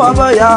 baba ya.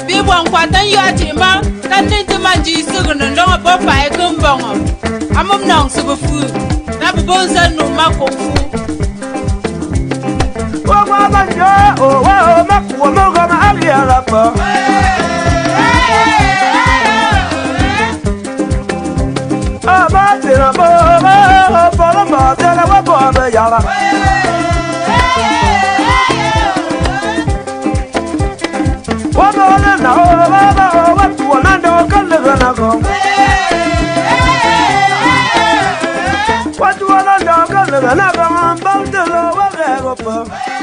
Bi bon kwatan yo atima kan ni ti manji sugun ndo bo pa e kumbongo I'm not so food. That bones no mako food. Oh, what you want to do? I'm about to go.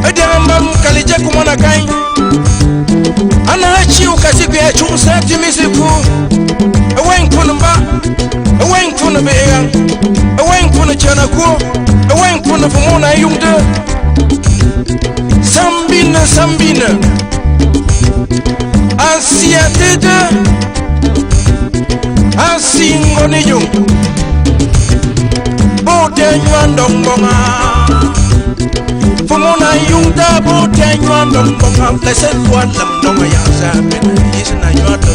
Adamam kalije kumona kai Anachi ukasiku ya chumsa timisiku Awen kunamba Awen kunabega Awen kunachanako Awen kunafumona yumde Sambina Asia tete Asingoni yung Bote nyuandong bonga Fumona yung dabo tenyuan dong bongam lesen tuan lam dong ayasa ben isna nyuado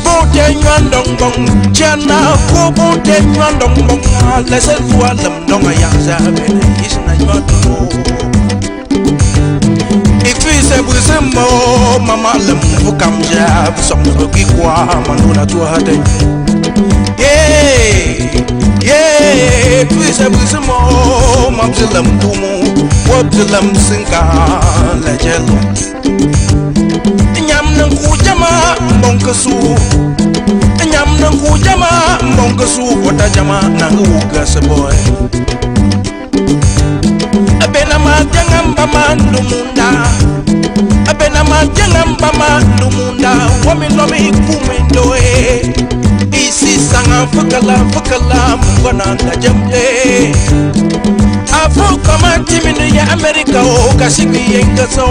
bo tenyuan dong bong jana ko bo tenyuan dong bong lesen tuan lam dong ayasa ben isna nyuado ifise busemo mama lam bukam ja busong buki kwa manuna tua hade yeah, please have some more. Mabzilam tumu, wabzilam sinka la jello. Nyam nang kujama monkasu, nyam nang kujama monkasu, wata jama nang uga seboy. Abena majangam baman lumunda, abena majangam baman lumunda, wamilomi kumendoe. Isi sanga fakala mwana na jamde Afu kama timini ya Amerika o kasiku yengaso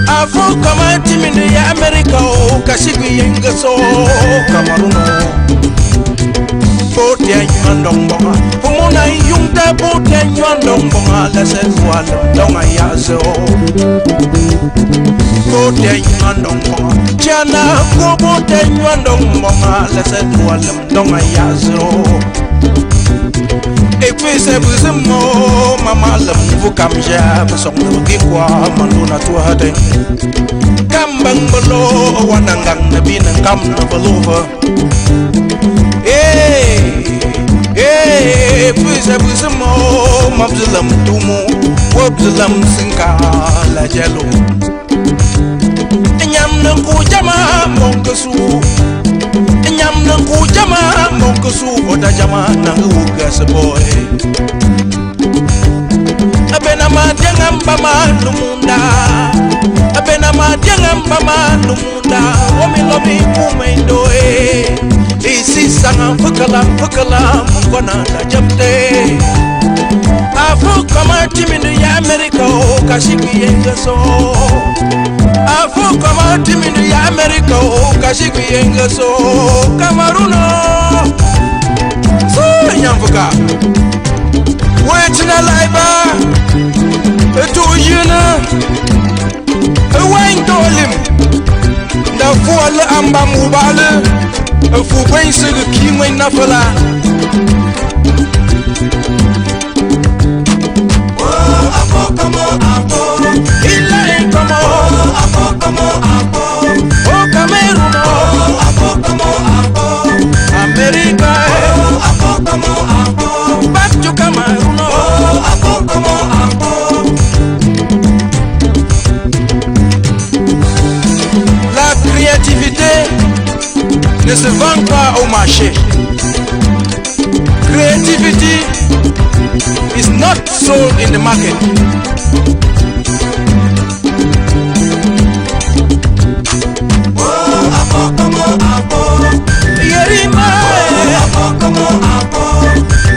Afu kama timini ya Amerika o kasiku yengaso Cameroun'S Bote nyuandong bonga Fumuna yungda bote nyuandong bonga Lese fuala donga yazo Bote nyuandong bonga Jana ko bote nyuandong bonga Lese fuala donga yazo Ekwese buzimo Mama lemvu kamja Besong nuki kwa Manduna tuade Kambang belo Wanangang nabi nangkam na balova Puisa mo mabzulam tumu wabzulam sinka la jelo Nyam nang kujama monkasu Nyam nang kujama monkasu Oda jama nang uga seboy Abena madiangam bama lumunda Abena madiangam bama lumunda Omilomi kumeindoe Isi sanga fakala mukwana na jamde Afu kama timinu ya Amerika o kashiku yengaso Afu kama timinu ya Amerika o kashiku yengaso Cameroun'S So nyamfuka Wetina laiba Eto yena Ewain tolim Da fuala amba mubale Fu bwen se ge ki mwen na fala Oh apo kamo apo Il est comme apo kamo apo Oh Cameroun'S Oh apo kamo apo America Oh apo kamo apo Back to Cameroun'S Oh apo kamo apo La créativité ne se vend pas au marché. Creativity is not sold in the market. Oh, apo como apo, yerima. Oh, apo como apo,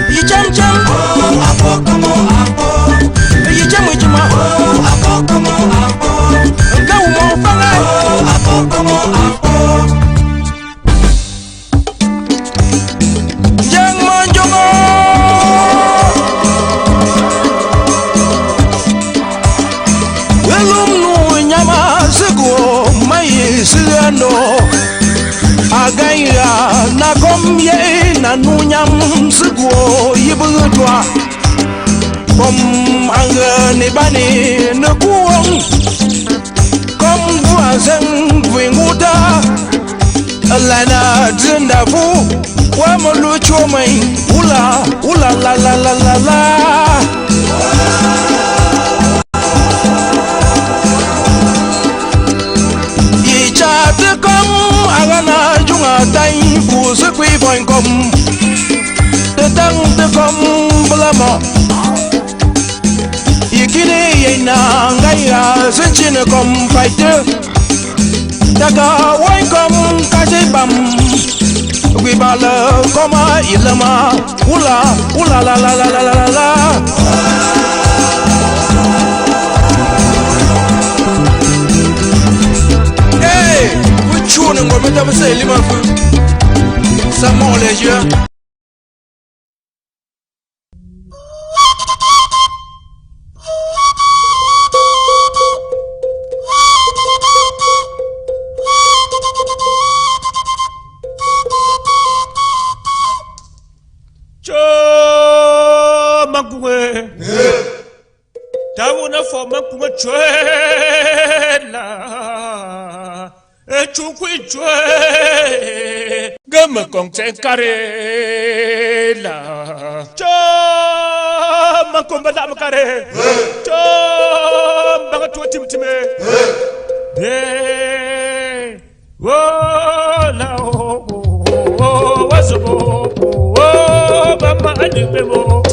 yicham cham. Oh, apo como apo, yicham yichama. na nunyam seguo yibudwa kom anga ne bani ne kuong kom buazeng winguta alana zindavu wa molucho mai ula la te kom agana junga tai fu se kui point kom te tang te kom blamo ikine yena ngaya senchine kom fighter daga wai kom kaje bam kui bala koma ilama ula la on va mettre ça les mains ça mord les yeux cho makwe tauna fo makwe chwela chukui chue gama kong se karela chama komba da makare chama ga tuwa timtime la wazo mama anibemo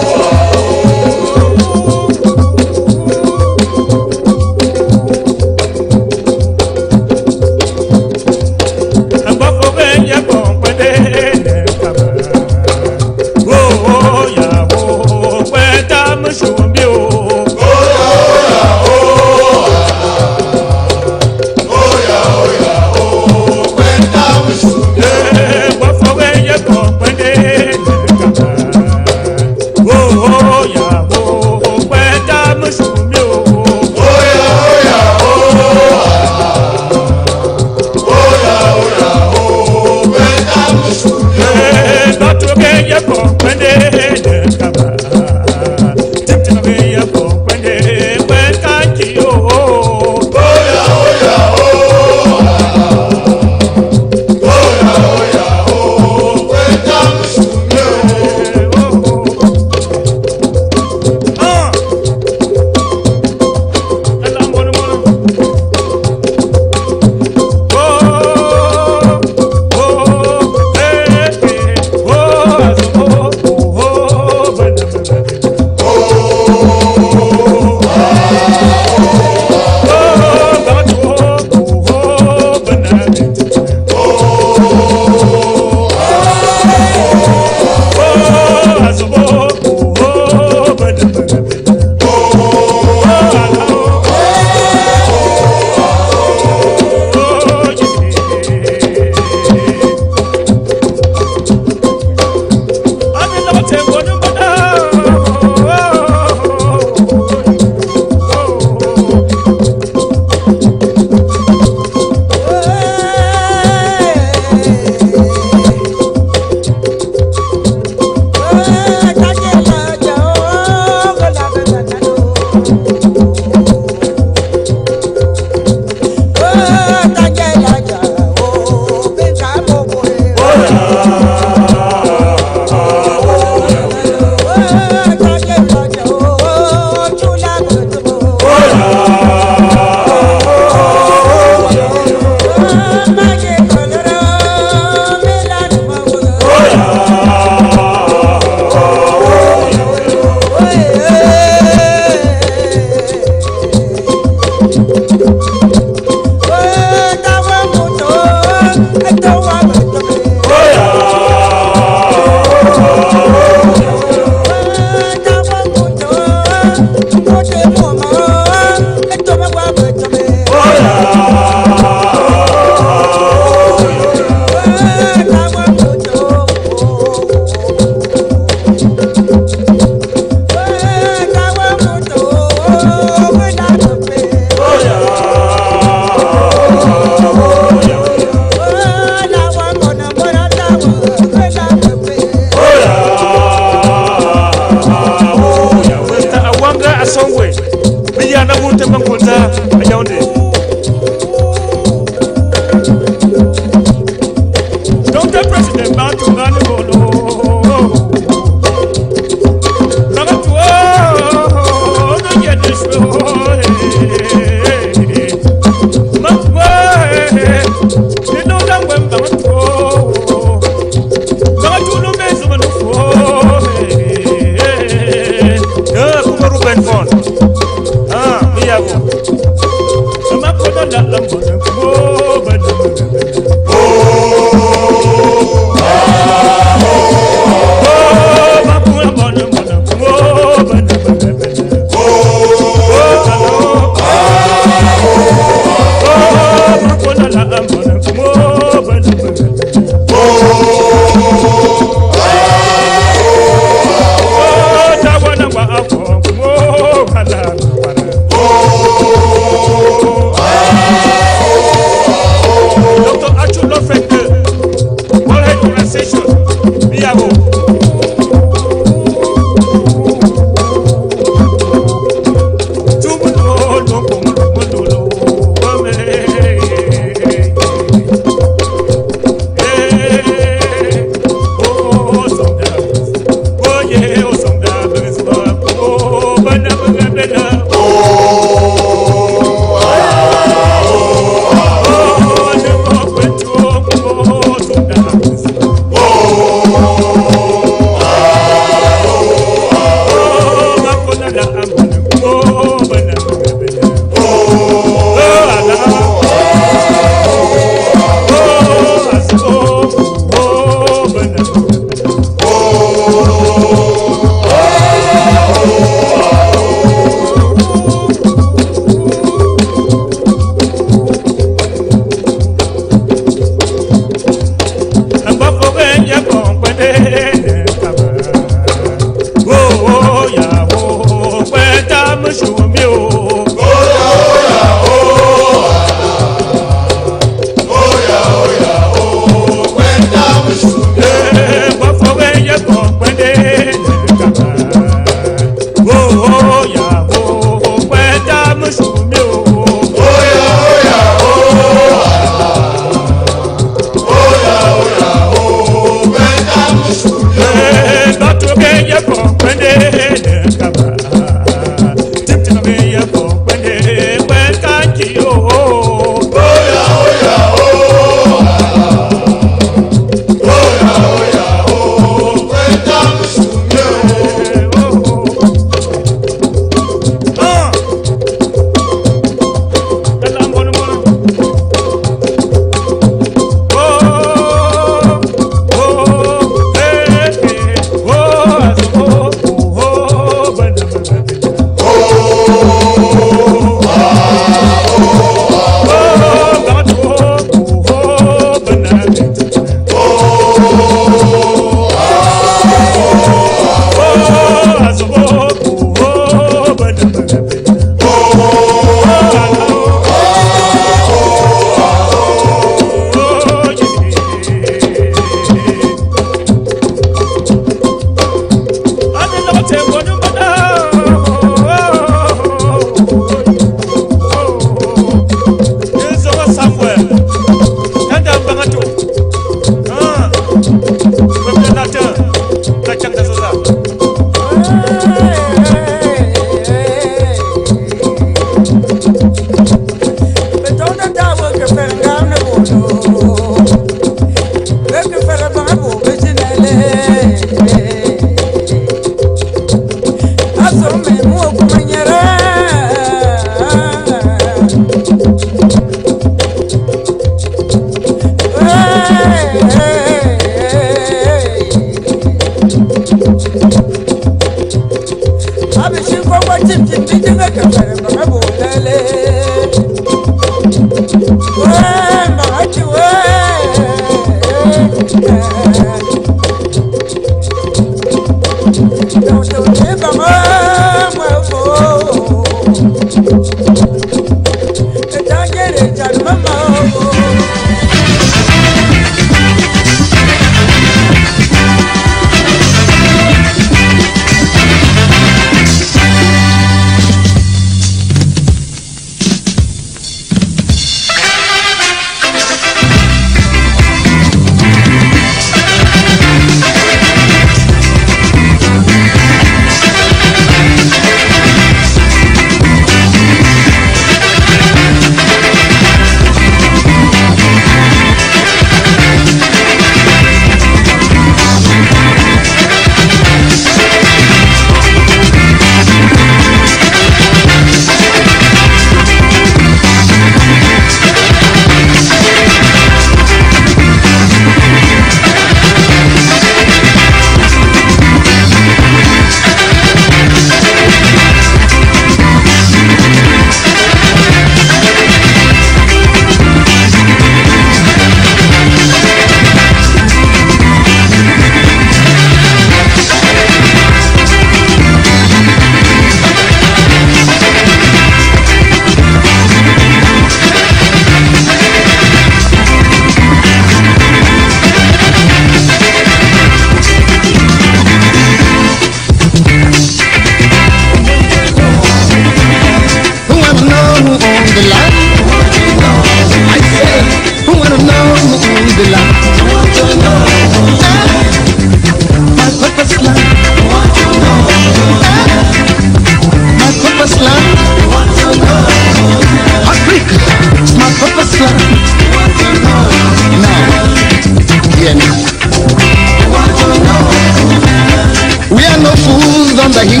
the heat.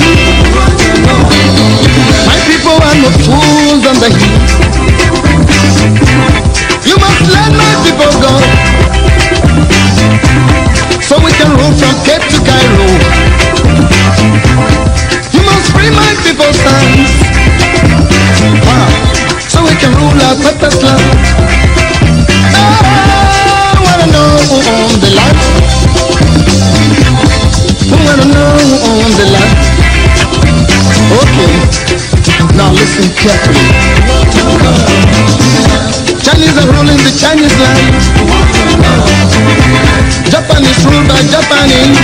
My people are not fools on the heat. You must let my people go, so we can rule from Cape to Cairo. You must free my people's hands, so we can rule our purpose land. I wanna know who owns the land. Who wanna know who owns the land? Okay, now listen carefully. Chinese are ruling the Chinese land. Japan is ruled by Japanese.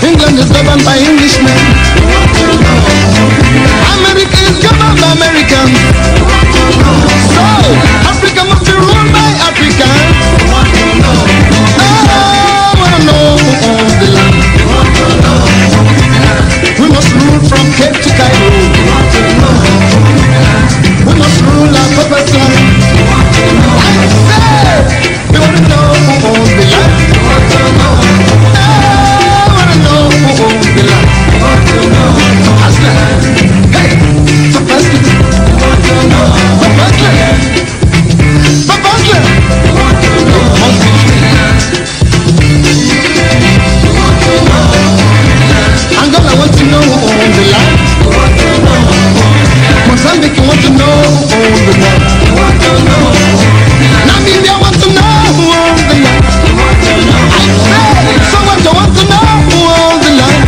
England is governed by Englishmen. America is governed by Americans. So, Africa must be ruled by Africans. I wanna know who owns the land. We must rule from Cape to Cairo. We must rule our purpose land. I say, we wanna know who owns the land. I wanna know who owns the land. Hey, Papasla. Papasla. Papasla. Must be free. Angola want to know who owns the land. Mozambique want to know who owns the land. Namibia want to know who owns the land. I say, Soweto want to know who owns the land.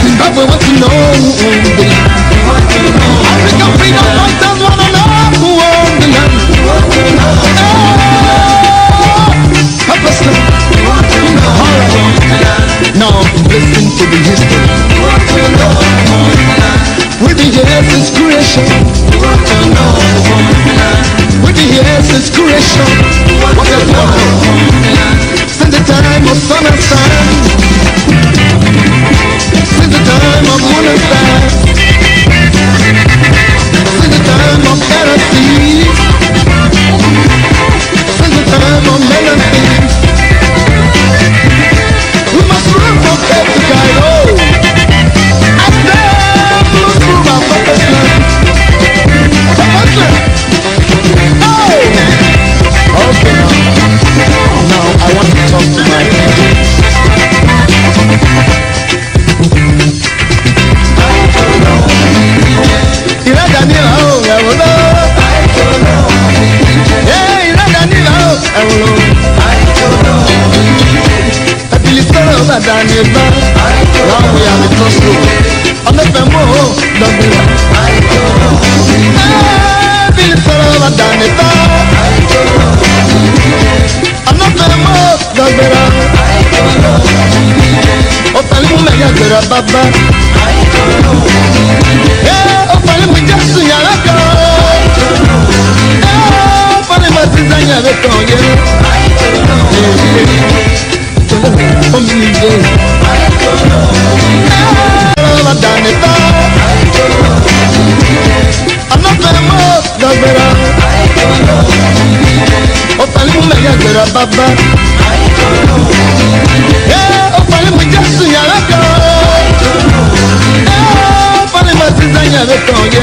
Zimbabwe want to know who owns the land. African freedom fighters want to know who owns the land. Purpose. Now listen to the history. With the years since creation. With the years since creation. What else do I know? Since the time of sun and sand. Since the time of moon and star. Since the time of air and sea. Since the time of men and things. We must rule from Cape to Cairo. I said we must rule our purpose land. Purpose land. Oh! Okay now I want to talk to my people. Ira Daniela, oh, I will know. Yeah, Ira Daniela, oh, I will know. Over Daniela, now we are the crossroad. On the Bemo, Daniela. Over Daniela, on the Bemo, Daniela. Open me, I get a baba. Yeah, open me, just see a record. Open me, design a record. Baba, yeah, open me just ya la go. Yeah, open me design ya ko ye.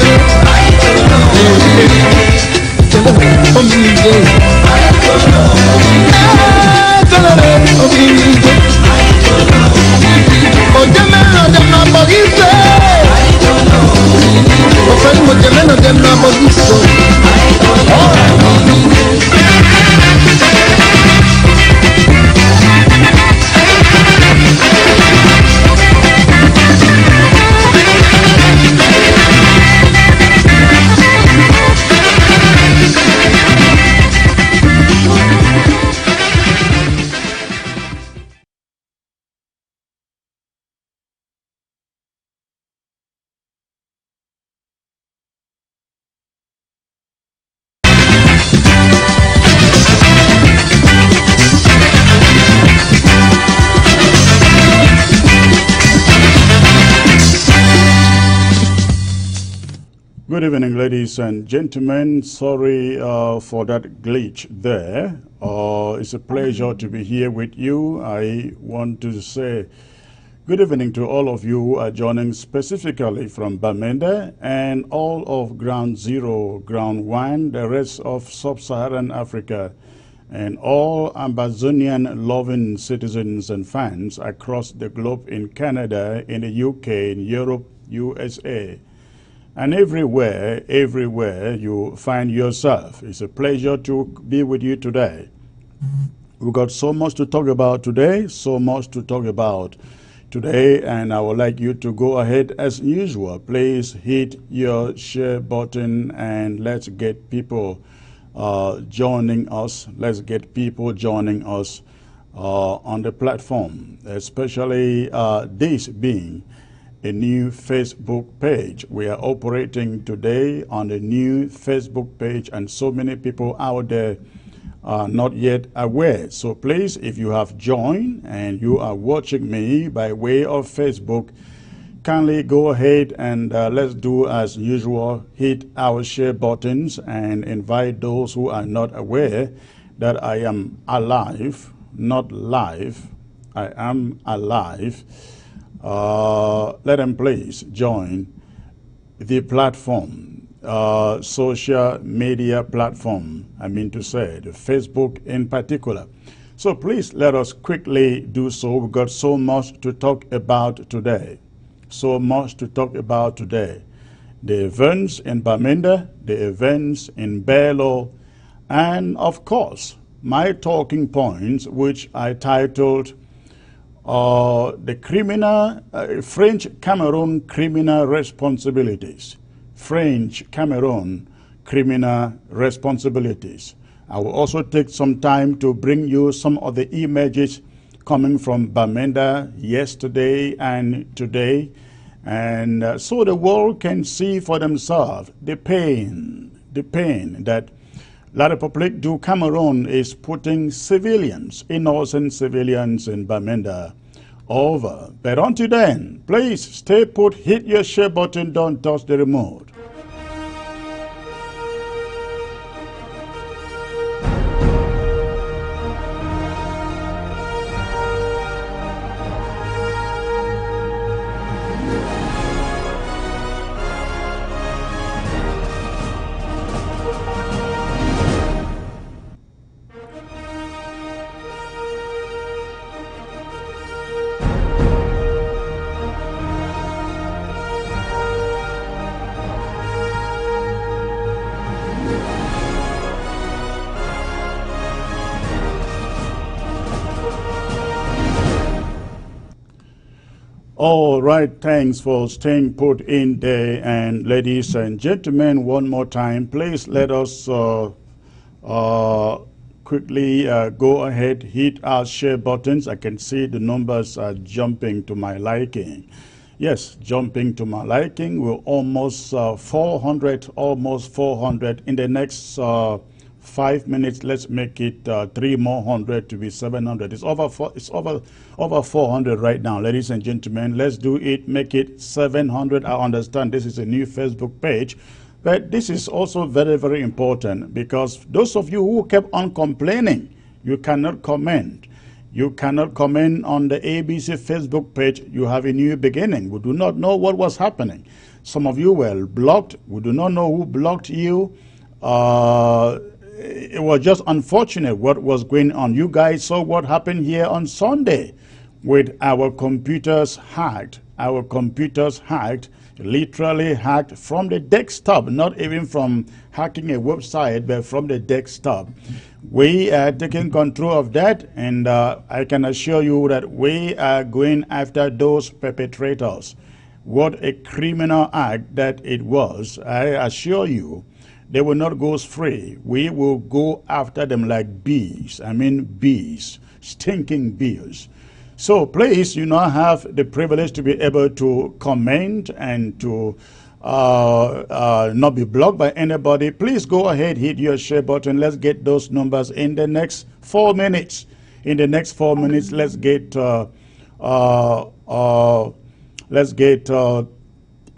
Good evening, ladies and gentlemen. Sorry for that glitch there. It's a pleasure to be here with you. I want to say good evening to all of you who are joining specifically from BAMENDA and all of Ground Zero, Ground One, the rest of Sub-Saharan Africa, and all Amazonian-loving citizens and fans across the globe in Canada, in the UK, in Europe, USA. And everywhere you find yourself. It's a pleasure to be with you today. We've got so much to talk about today, and I would like you to go ahead as usual. Please hit your share button and let's get people joining us. Let's get people joining us on the platform, especially this being a new Facebook page. We are operating today on a new Facebook page, and so many people out there are not yet aware. So please, if you have joined and you are watching me by way of Facebook, kindly go ahead and let's do as usual, hit our share buttons and invite those who are not aware that I am alive, not live. I am alive. Let them please join the platform, social media platform, I mean to say, the Facebook in particular. So please let us quickly do so. We've got so much to talk about today. So much to talk about today. The events in BAMENDA, the events in Bello, and of course, my talking points, which I titled the criminal, French Cameroon criminal responsibilities. French Cameroon criminal responsibilities. I will also take some time to bring you some of the images coming from BAMENDA yesterday and today, and so the world can see for themselves the pain that La République du Cameroon is putting civilians, innocent civilians in BAMENDA over. But until then, please stay put, hit your share button, don't touch the remote. All right, thanks for staying put in there. And ladies and gentlemen, one more time, please let us quickly go ahead, hit our share buttons. I can see the numbers are jumping to my liking. Yes, jumping to my liking. We're almost 400, almost 400. In the next 5 minutes, let's make it 3 more hundred to be 700. It's over 400 right now, ladies and gentlemen. Let's do it, make it 700. I understand this is a new Facebook page, but this is also very, very important, because those of you who kept on complaining, you cannot comment. You cannot comment on the ABC Facebook page. You have a new beginning. We do not know what was happening. Some of you were blocked. We do not know who blocked you. It was just unfortunate what was going on. You guys saw what happened here on Sunday with our computers hacked. Our computers hacked, literally hacked from the desktop, not even from hacking a website, but from the desktop. We are taking control of that, and I can assure you that we are going after those perpetrators. What a criminal act that it was. I assure you, they will not go free. We will go after them like bees. I mean bees, stinking bees. So please, you now have the privilege to be able to comment and to not be blocked by anybody. Please go ahead, hit your share button. Let's get those numbers in the next 4 minutes. In the next 4 minutes, let's get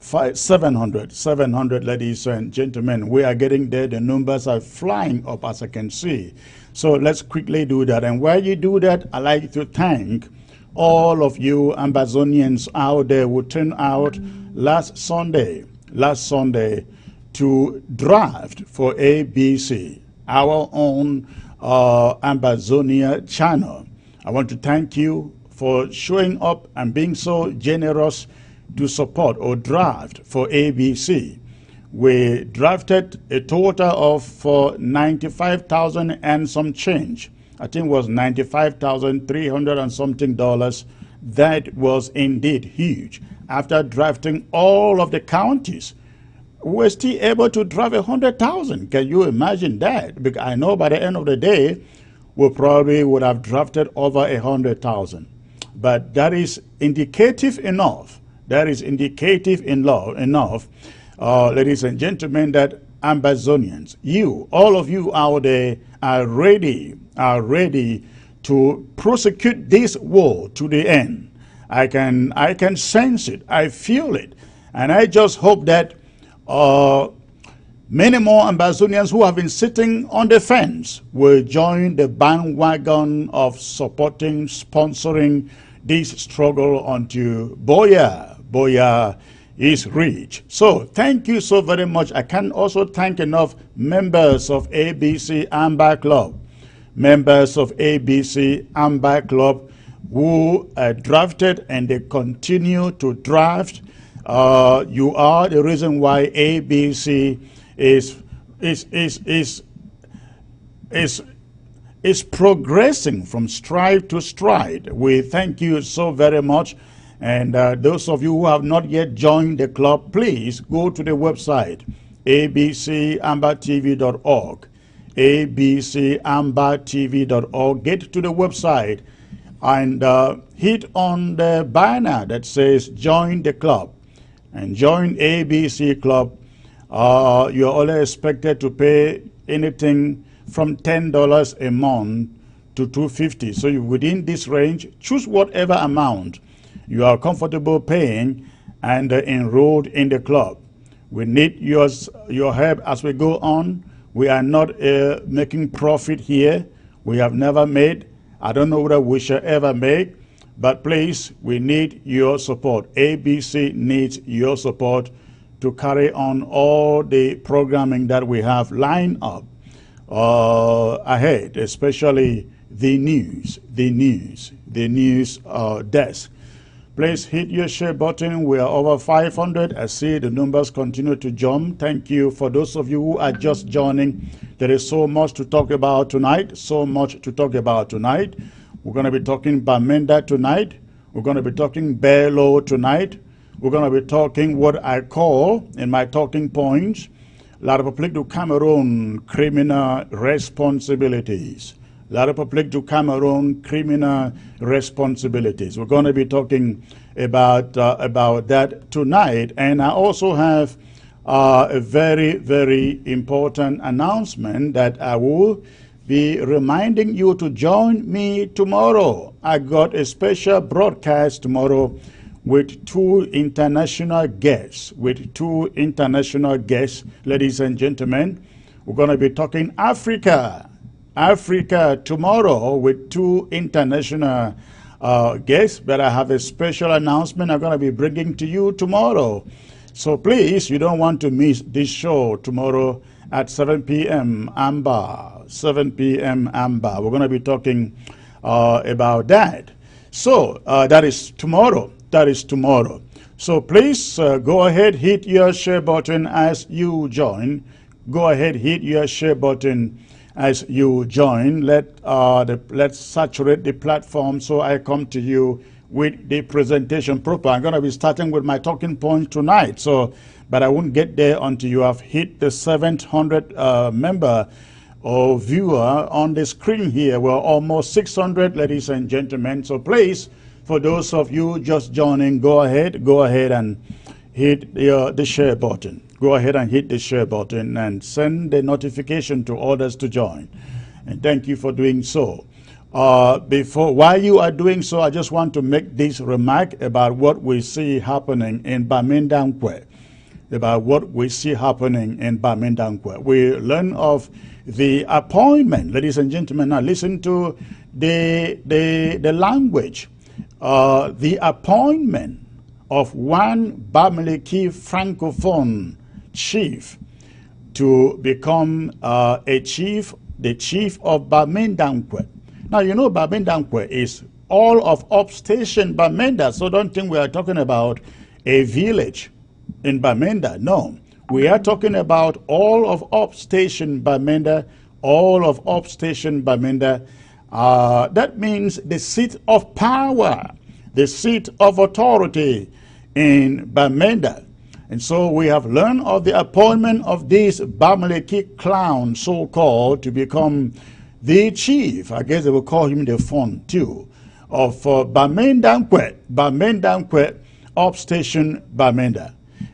700, ladies and gentlemen. We are getting there. The numbers are flying up, as I can see. So let's quickly do that. And while you do that, I'd like to thank all of you Ambazonians out there who turned out last Sunday to draft for ABC, our own Ambazonia channel. I want to thank you for showing up and being so generous to support or draft for ABC. We drafted a total of for 95,000 and some change. I think it was 95,300 and something dollars. That was indeed huge. After drafting all of the counties, we're still able to draft 100,000. Can you imagine that? Because I know by the end of the day, we probably would have drafted over 100,000. But that is indicative enough. That is indicative enough, ladies and gentlemen, that Ambazonians, you, all of you out there, are ready to prosecute this war to the end. I can sense it. I feel it. And I just hope that many more Ambazonians who have been sitting on the fence will join the bandwagon of supporting, sponsoring this struggle until Boya is reached. So thank you so very much. I can also thank enough members of ABC Amber Club. Members of ABC Amber Club who drafted and they continue to draft. You are the reason why ABC is progressing from stride to stride. We thank you so very much. And those of you who have not yet joined the club, please go to the website abcambertv.org. abcambertv.org. Get to the website and hit on the banner that says join the club and join ABC Club. You're only expected to pay anything from $10 a month to $250. So you within this range, choose whatever amount you are comfortable paying and enrolled in the club. We need your help as we go on. We are not making profit here. We have never made. I don't know whether we shall ever make, but please, we need your support. ABC needs your support to carry on all the programming that we have lined up ahead, especially the news desk. Please hit your share button. We are over 500. I see the numbers continue to jump. Thank you for those of you who are just joining. There is so much to talk about tonight. We're going to be talking BAMENDA tonight. We're going to be talking Bello tonight. We're going to be talking what I call, in my talking points, La République du Cameroun criminal responsibilities. La République du Cameroun criminal responsibilities. We're going to be talking about that tonight. And I also have a very, very important announcement that I will be reminding you to join me tomorrow. I got a special broadcast tomorrow with two international guests. Ladies and gentlemen. We're going to be talking Africa tomorrow with two international guests. But I have a special announcement I'm going to be bringing to you tomorrow. So please, you don't want to miss this show tomorrow at 7 p.m. Amber. 7 p.m. Amber. We're going to be talking about that. So that is tomorrow. So please go ahead, hit your share button as you join. As you join. Let's saturate the platform so I come to you with the presentation proper. I'm going to be starting with my talking points tonight. But I won't get there until you have hit the 700 member or viewer on the screen here. We're almost 600, ladies and gentlemen. So please, for those of you just joining, go ahead and hit the share button. Go ahead and hit the share button and send the notification to others to join. And thank you for doing so. While you are doing so, I just want to make this remark about what we see happening in BAMENDA. about what we see happening in BAMENDA. We learn of the appointment. Ladies and gentlemen, now listen to the language. The appointment of one Bamileke Francophone chief to become the chief of BAMENDA. Now, you know BAMENDA is all of upstation BAMENDA, so don't think we are talking about a village in BAMENDA. No, we are talking about all of upstation BAMENDA, all of upstation BAMENDA. That means the seat of power, the seat of authority in BAMENDA. And so we have learned of the appointment of this Bamileke clown, so-called, to become the chief. I guess they will call him the font too, of BAMENDA, upstation BAMENDA.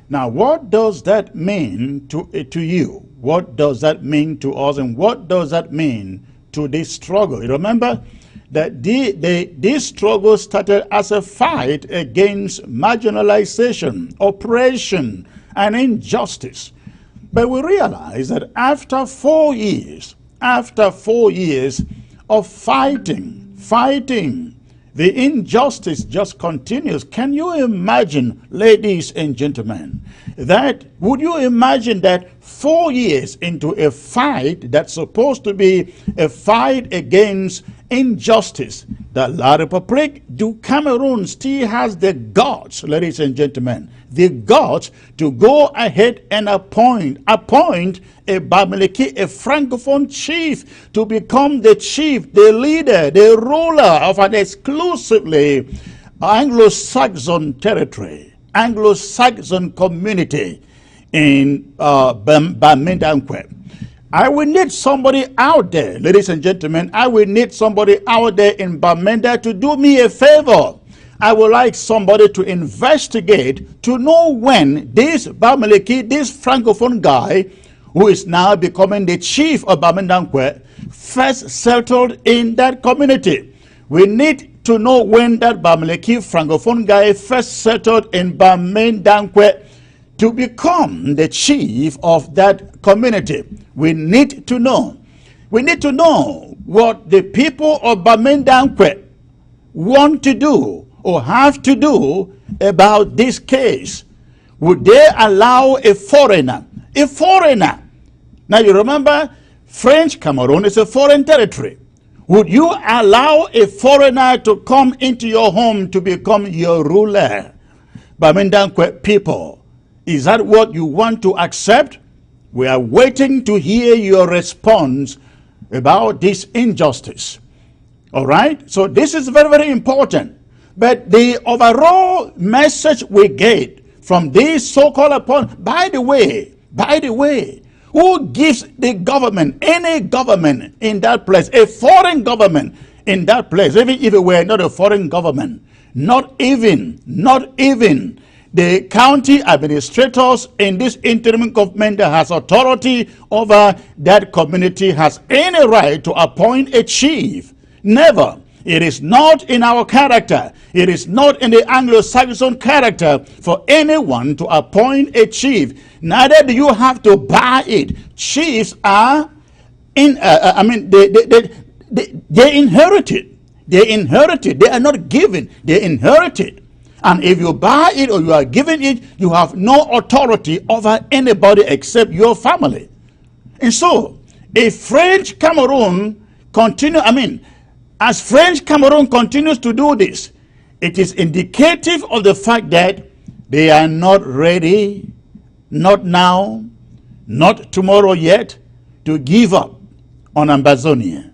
Now, what does that mean to you? What does that mean to us? And what does that mean to this struggle? You remember that this struggle started as a fight against marginalization, oppression, and injustice. But we realize that after 4 years of fighting, the injustice just continues. Can you imagine, ladies and gentlemen, would you imagine that 4 years into a fight that's supposed to be a fight against injustice, that La République du Cameroun still has the guts, ladies and gentlemen, the guts to go ahead and appoint a Bamileke, a Francophone chief, to become the chief, the leader, the ruler of an exclusively Anglo-Saxon territory, Anglo-Saxon community in BAMENDA. I will need somebody out there, ladies and gentlemen. I will need somebody out there in BAMENDA to do me a favor. I would like somebody to investigate to know when this Bamileke, this Francophone guy, who is now becoming the chief of BAMENDA, first settled in that community. We need to know when that Bamileke Francophone guy first settled in BAMENDA to become the chief of that community. We need to know. We need to know what the people of BAMENDA want to do or have to do about this case. Would they allow a foreigner? Now you remember, French Cameroon is a foreign territory. Would you allow a foreigner to come into your home to become your ruler? BAMENDA people, is that what you want to accept? We are waiting to hear your response about this injustice. All right? So this is very, very important. But the overall message we get from this so-called appointment, by the way, who gives the government, any government in that place, a foreign government in that place, even if it were not a foreign government, not even the county administrators in this interim government that has authority over that community has any right to appoint a chief. Never. It is not in our character. It is not in the Anglo-Saxon character for anyone to appoint a chief. Neither do you have to buy it. Chiefs are, they inherited. They inherited. They are not given. They inherited. And if you buy it or you are given it, you have no authority over anybody except your family. And so, if French Cameroon as French Cameroon continues to do this, it is indicative of the fact that they are not ready, not now, not tomorrow yet, to give up on Ambazonia.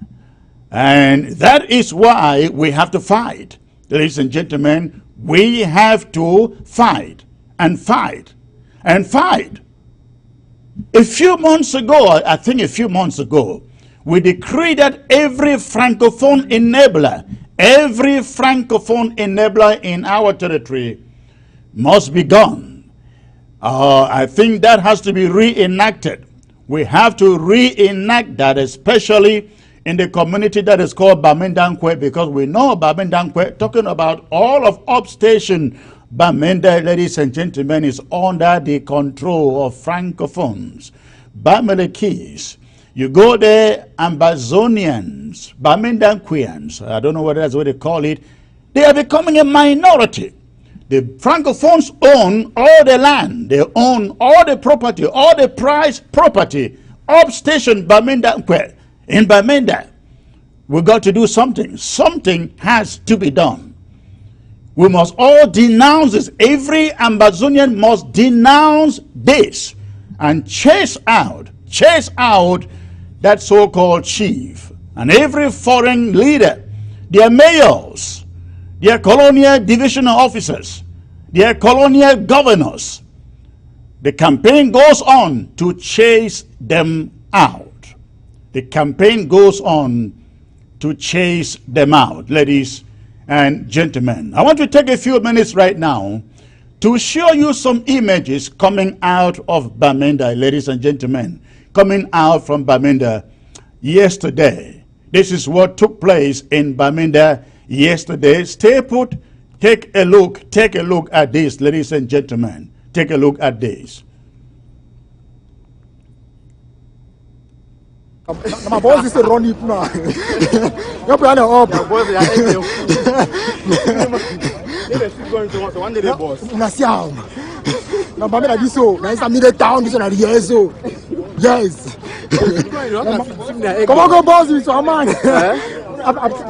And that is why we have to fight. Ladies and gentlemen, we have to fight and fight and fight. A few months ago, we decreed that every Francophone enabler in our territory must be gone. I think that has to be reenacted. We have to reenact that, especially in the community that is called BAMENDA, because we know BAMENDA, talking about all of upstation Bamenda, ladies and gentlemen, is under the control of Francophones, Bamelekis. You go there, Ambazonians, Bamendanquians, I don't know what that's what they call it, they are becoming a minority. The Francophones own all the land, they own all the property, all the prized property of station Bamenda. In Bamenda, we got to do something. Something has to be done. We must all denounce this. Every Ambazonian must denounce this and chase out that so-called chief. And every foreign leader, their mayors, their colonial divisional officers, their colonial governors, the campaign goes on to chase them out. The campaign goes on to chase them out, ladies and gentlemen. I want to take a few minutes right now to show you some images coming out of Bamenda, ladies and gentlemen, coming out from Bamenda yesterday. This is what took place in Bamenda yesterday. Stay put, take a look at this, ladies and gentlemen. Take a look at this. My boss is running it now. You're planning up. My boss is one day the boss. Nasiam. My mama like this so. Now I'm in the town. This one are yes so. Yes. Come on, go boss. It's a man.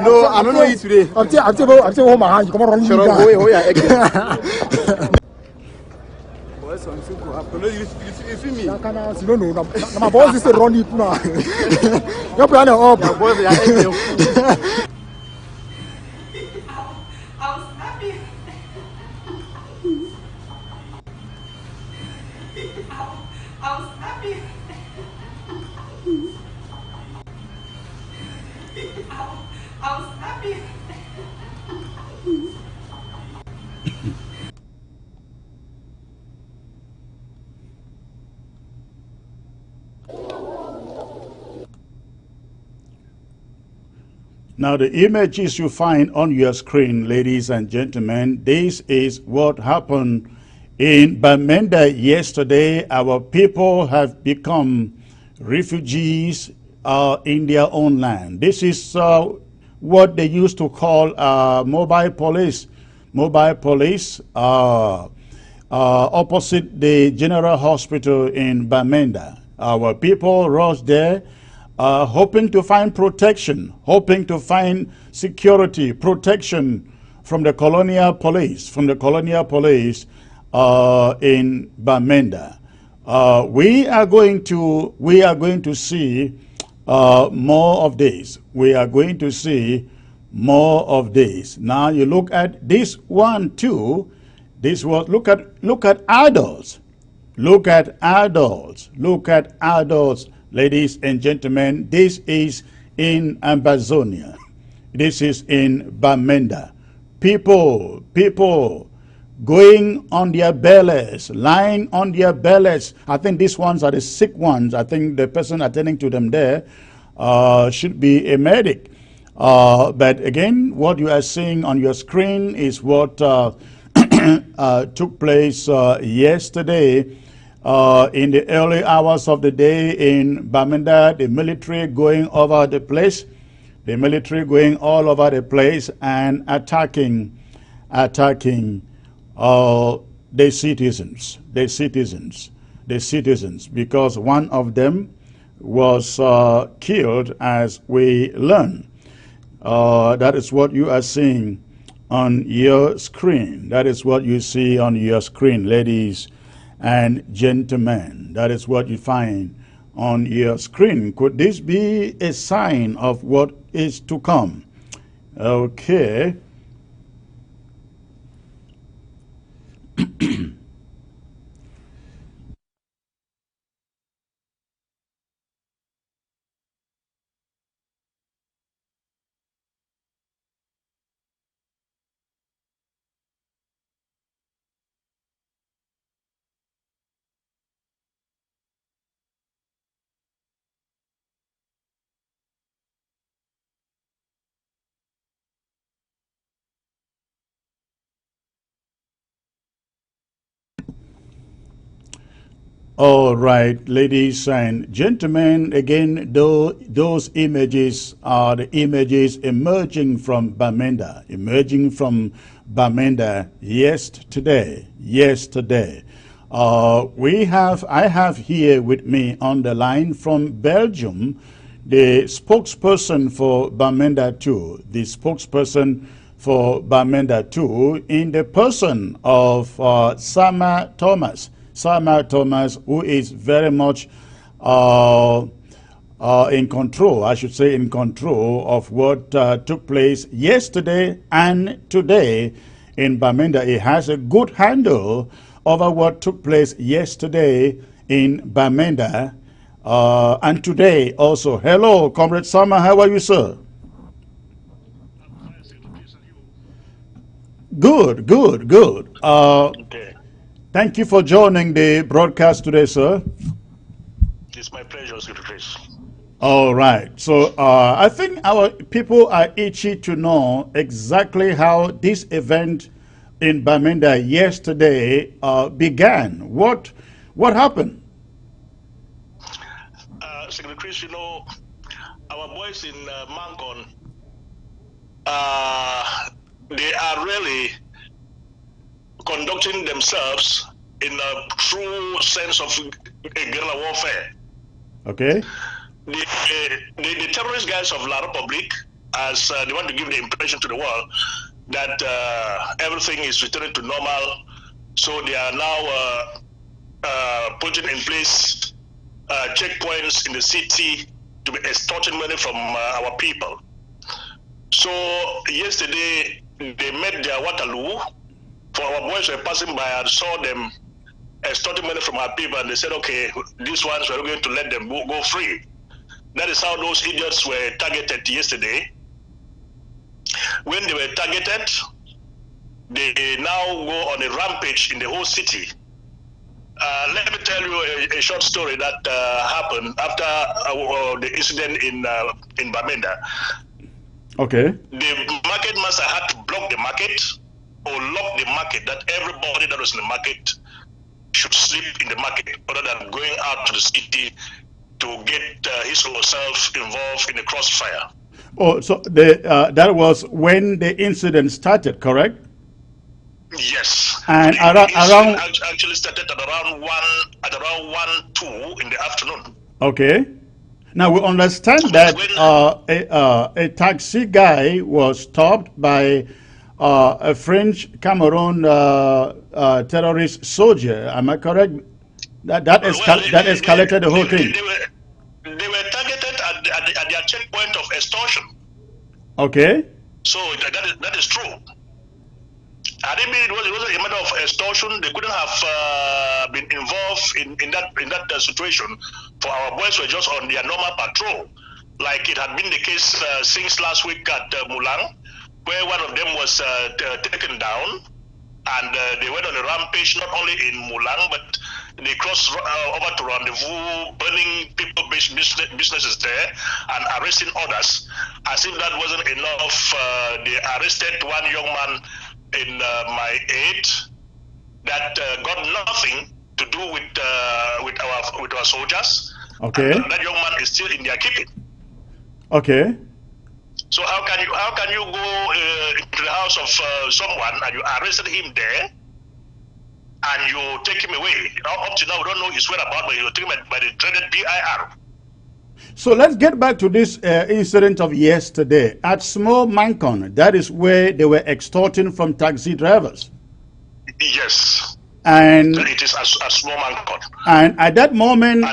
No, I don't know you today. I'm saying home my hand. Come on, run you down. No. My boss is running it now. You're planning up. My boss is Now the images you find on your screen, ladies and gentlemen, this is what happened in Bamenda yesterday. Our people have become refugees in their own land. This is what they used to call mobile police. Mobile police opposite the General Hospital in Bamenda. Our people rushed there hoping to find protection, hoping to find security, protection from the colonial police, in Bamenda. We are going to see more of this. We are going to see more of this. Now you look at this one too. This was look at adults. Look at adults. Look at adults. Ladies and gentlemen, this is in Ambazonia. This is in Bamenda. People going on their bellies, lying on their bellies. I think these ones are the sick ones. I think the person attending to them there should be a medic. But again, what you are seeing on your screen is what took place yesterday. In the early hours of the day in Bamenda, the military going over the place, all over the place and attacking the citizens, because one of them was killed, as we learn. That is what you are seeing on your screen. That is what you see on your screen, ladies and gentlemen. That is what you find on your screen. Could this be a sign of what is to come? Okay. All right, ladies and gentlemen, again, those images are the images emerging from BAMENDA, yesterday. I have here with me on the line from Belgium, the spokesperson for BAMENDA 2, in the person of Sama Thomas, who is very much in control of what took place yesterday and today in BAMENDA. He has a good handle over what took place yesterday in BAMENDA and today also. Hello, Comrade Sama, how are you, sir? Good. Thank you for joining the broadcast today, sir. It's my pleasure, Secretary. All right. So I think our people are itchy to know exactly how this event in BAMENDA yesterday began. What happened? Secretary, our boys in Mancon, they are really conducting themselves in a true sense of guerrilla warfare. Okay. The terrorist guys of La Republic, as they want to give the impression to the world that everything is returning to normal, so they are now putting in place checkpoints in the city to be extorting money from our people. So yesterday they made their Waterloo. For our boys were passing by and saw them extorting money from our people, and they said, okay, these ones we're going to let them go free. That is how those idiots were targeted yesterday. When they were targeted, they now go on a rampage in the whole city. Let me tell you a short story that happened after the incident in BAMENDA. Okay. The market master had to block the market or lock the market, that everybody that was in the market should sleep in the market other than going out to the city to get his or herself involved in the crossfire. Oh, so that was when the incident started, correct? Yes. And the around actually started at around 2 in the afternoon. Okay. Now we understand that a taxi guy was stopped by a French Cameroon terrorist soldier. Am I correct? That escalated the whole thing. They were targeted at their checkpoint of extortion. Okay. So that is true. I didn't mean it wasn't a matter of extortion. They couldn't have been involved in that situation. For our boys were just on their normal patrol, like it had been the case since last week at Mulang, where one of them was taken down, and they went on a rampage not only in Mulang, but they crossed over to Rendezvous, burning people businesses there and arresting others. As if that wasn't enough, they arrested one young man in my aid that got nothing to do with our soldiers. Okay. And that young man is still in their keeping. Okay. So how can you go into the house of someone and you arrested him there and you take him away? Up to now we don't know his whereabouts, but you take him by the dreaded BIR. So let's get back to this incident of yesterday at Small Mancon. That is where they were extorting from taxi drivers. Yes. And it is a Small Mancon. And at that moment,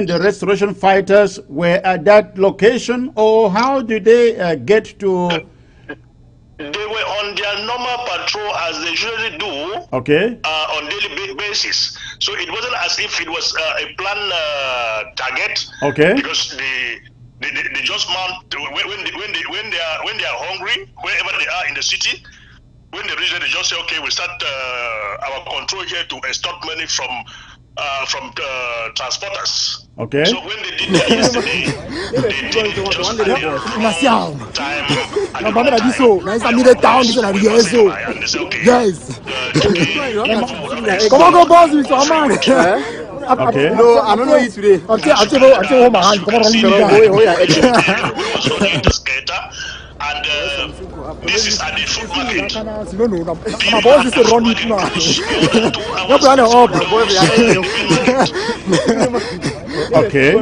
the restoration fighters were at that location, or how did they get to? They were on their normal patrol as they usually do. Okay. On daily basis. So it wasn't as if it was a planned target. Okay. Because they just mount when they are hungry wherever they are in the city. When they reach there, they just say, okay, we start our control here to extort money from transporters. Okay. So when they did that yesterday, they did it just at the wrong time. And BAMENDA dit so, na isa mide town dit so na riezo. and they say, okay, Yes. today, Come on, go boss with some man. Okay. No, I don't know you today. Until home hand. Come on, was only the skater, and this is at the food market. My boss is running to now. You're planning Okay.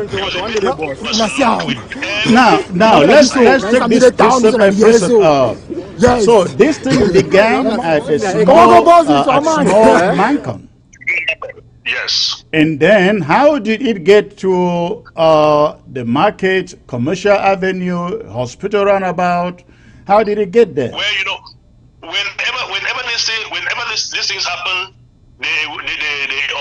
Now, let's take this person. So this thing began at a small Mancon. Yes. And then how did it get to the market, Commercial Avenue, Hospital Roundabout? How did it get there? Well, you know, whenever these things happen, the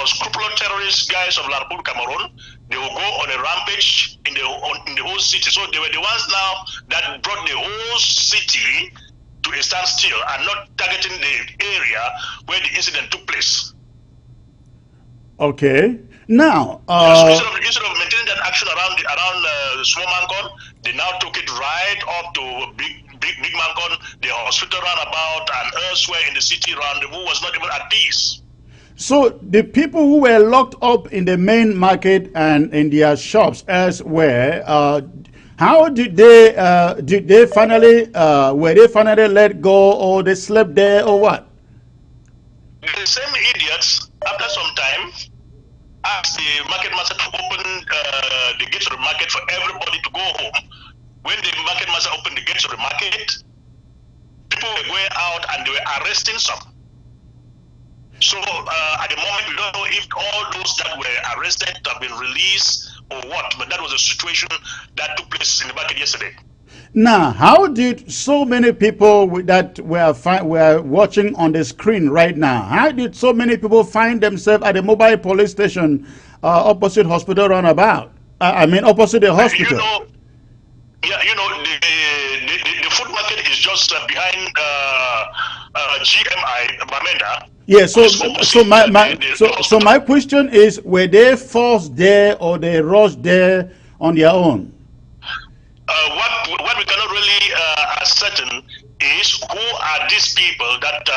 unscrupulous terrorist guys of La Republic Cameroon, they will go on a rampage in the whole city. So they were the ones now that brought the whole city to a standstill and not targeting the area where the incident took place. Okay. Now, so instead of maintaining that action around small Mancon, they now took it right up to big Mancon, the hospital roundabout, and elsewhere in the city. Rendezvous was not even at peace. So the people who were locked up in the main market and in their shops elsewhere, how did they finally were they finally let go, or they slept there, or what? The same idiots, after some time, asked the market master to open the gates of the market for everybody to go home. When the market master opened the gates of the market, people were going out and they were arresting some. So at the moment, we don't know if all those that were arrested have been released or what, but that was a situation that took place in the market yesterday. Now, how did so many people that were watching on the screen right now, how did so many people find themselves at the mobile police station opposite hospital roundabout? I mean, opposite the hospital. The food market is just behind GMI, BAMENDA. Yeah, so my question is, were they forced there or they rushed there on their own? What we cannot really ascertain is who are these people that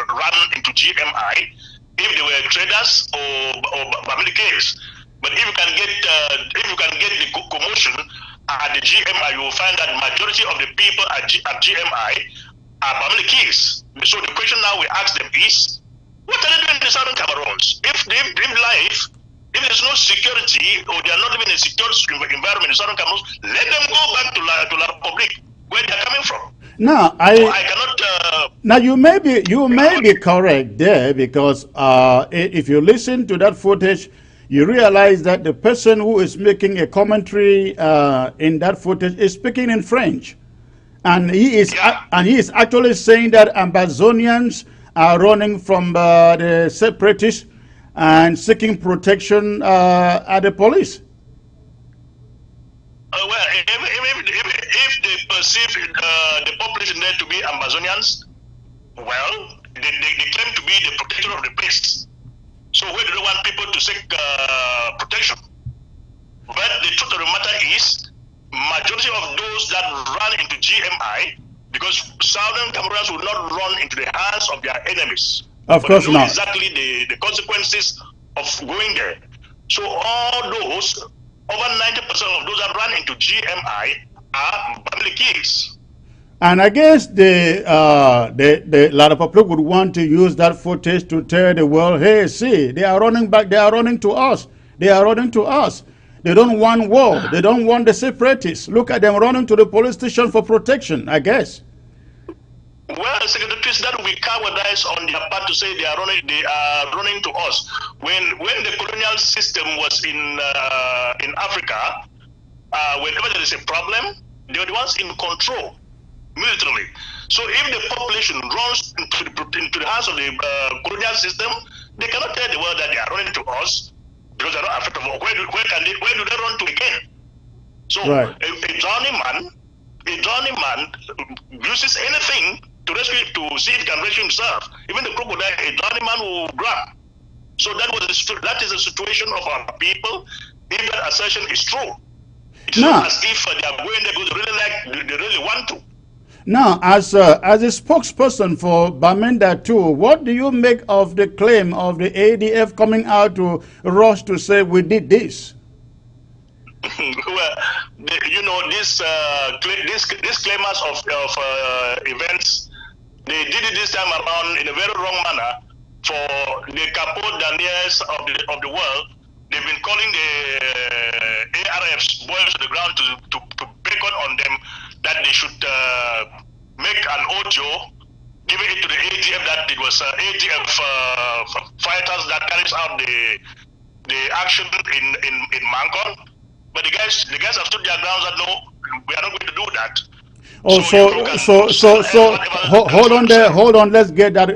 ran into GMI, if they were traders or Bamilicates. But if you can get the commotion at the GMI, you will find that majority of the people at GMI are Bamilicates. So the question now we ask them is, what are they doing in the southern Cameroun'S? If they live life, if there's no security, or they are not living in a secure environment in southern Cameroun, let them go back to La Republic, where they are coming from. Now, I cannot. Now, you may be correct there, because if you listen to that footage, you realize that the person who is making a commentary in that footage is speaking in French, and he is actually saying that Ambazonians are running from the separatists and seeking protection at the police. Well, if they perceive the population there to be Ambazonians, well, they claim to be the protector of the place. So where do they want people to seek protection? But the truth of the matter is, majority of those that run into GMI, because southern Cameroun'S will not run into the hands of their enemies. Of course not. Exactly the consequences of going there. So all those, over 90% of those that run into GMI are Bamilicates. And I guess the La Republic would want to use that footage to tell the world, hey, see, they are running back, they are running to us. They are running to us. They don't want war. They don't want the separatists. Look at them running to the police station for protection, I guess. Well, secretaries, that will be cowardice on their part to say they are running to us. When the colonial system was in Africa, whenever there is a problem, they are the ones in control militarily. So if the population runs into the hands of the colonial system, they cannot tell the world that they are running to us, because they are not affected. Where do they run to again? So right. a drowning man uses anything to rescue, to see if he can rescue himself. Even the crocodile, a drowning man will grab. So that is the situation of our people. If that assertion is true, it's not as if they are going there because they really want to. Now, as a spokesperson for Bamenda too, what do you make of the claim of the ADF coming out to rush to say we did this? Well, you know, these claimers of events, they did it this time around in a very wrong manner. For the Capo Daniels of the world, they've been calling the ARFs boys to the ground to beckon on them that they should make an audio, giving it to the ADF that it was ADF fighters that carries out the action in Mankon. But the guys have stood their grounds that no, we are not going to do that. Oh, so hold on there, hold on. Let's get that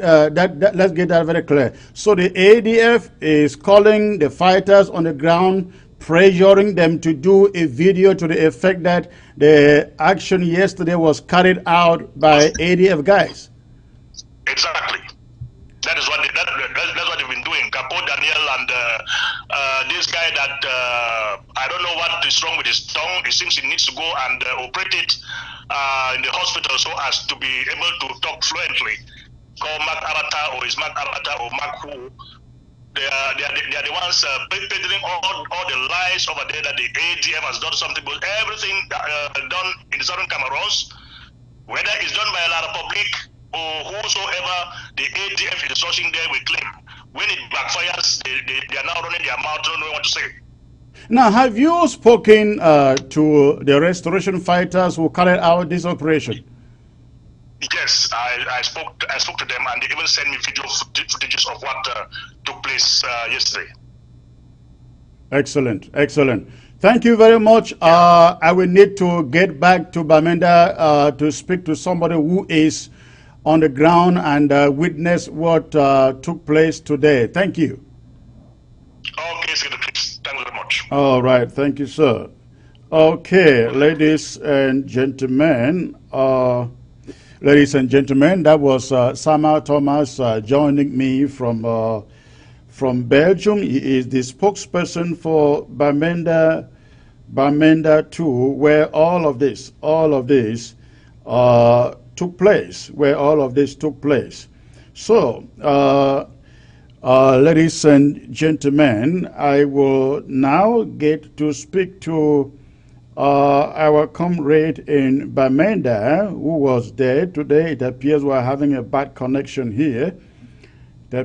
let's get that very clear. So the ADF is calling the fighters on the ground, pressuring them to do a video to the effect that the action yesterday was carried out by ADF guys. Exactly. That is what that's what they've been doing. Capo Daniel and this guy that I don't know what is wrong with his tongue. It seems he needs to go and operate it in the hospital so as to be able to talk fluently. Call Mark Arata, or is Mark Arata, or Mark who? They are the ones peddling all the lies over there that the ADF has done something, but everything done in the southern Cameroun'S, whether it's done by La Republic or whosoever the ADF is sourcing there, we claim. When it backfires, they are now running their mouth, don't know what to say. Now, have you spoken to the restoration fighters who carried out this operation? Yes, I spoke to them, and they even sent me video footages of what took place yesterday. Excellent, excellent. Thank you very much. I will need to get back to Bamenda to speak to somebody who is on the ground and witness what took place today. Thank you. Okay, Secretary. Thank you very much. All right, thank you, sir. Okay, ladies and gentlemen, that was Sama Thomas joining me from Belgium. He is the spokesperson for Bamenda 2, where all of this took place. So, ladies and gentlemen, I will now get to speak to our comrade in Bamenda, who was there today. It appears we're having a bad connection here. I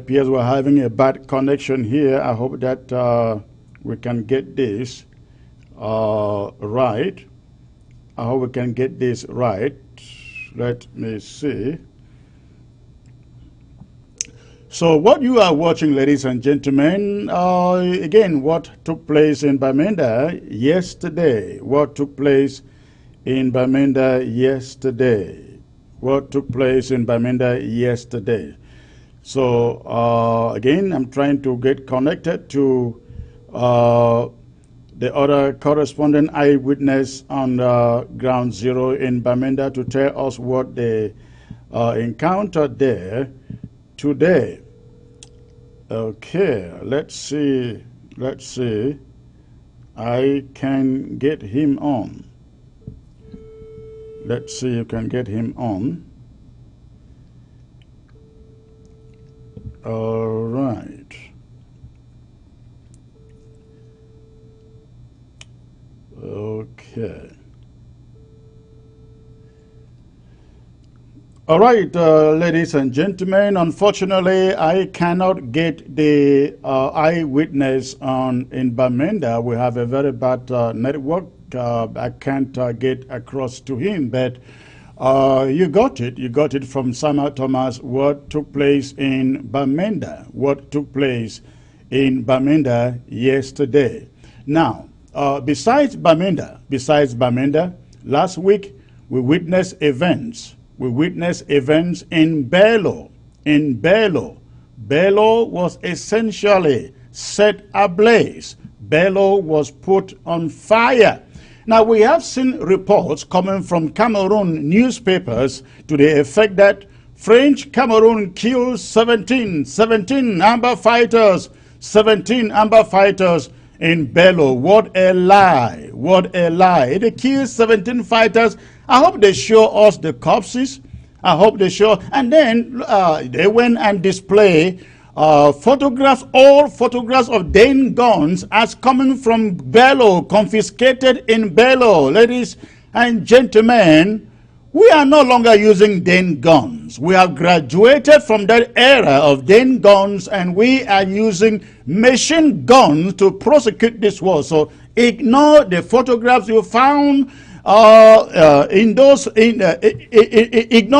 hope that we can get this right. Let me see. So what you are watching, ladies and gentlemen, again, what took place in Bamenda yesterday. So, again, I'm trying to get connected to the other correspondent eyewitness on ground zero in Bamenda to tell us what they encountered there today. Okay, let's see. I can get him on. Let's see, you can get him on. All right. Okay. All right, ladies and gentlemen, unfortunately, I cannot get the eyewitness on in Bamenda. We have a very bad network. I can't get across to him, but you got it from Sama Thomas, what took place in Bamenda, yesterday. Now, besides Bamenda, last week we witnessed events in Bello. Bello was essentially set ablaze. Bello was put on fire. Now, we have seen reports coming from Cameroon newspapers to the effect that French Cameroon killed 17 Amber fighters in Bello. What a lie. What a lie. They killed 17 fighters. I hope they show us the corpses. I hope they show. And then they went and display photographs, all photographs of Dane guns as coming from Bello, confiscated in Bello. Ladies and gentlemen, we are no longer using Dane guns. We have graduated from that era of Dane guns, and we are using machine guns to prosecute this war. So ignore the photographs you found ignore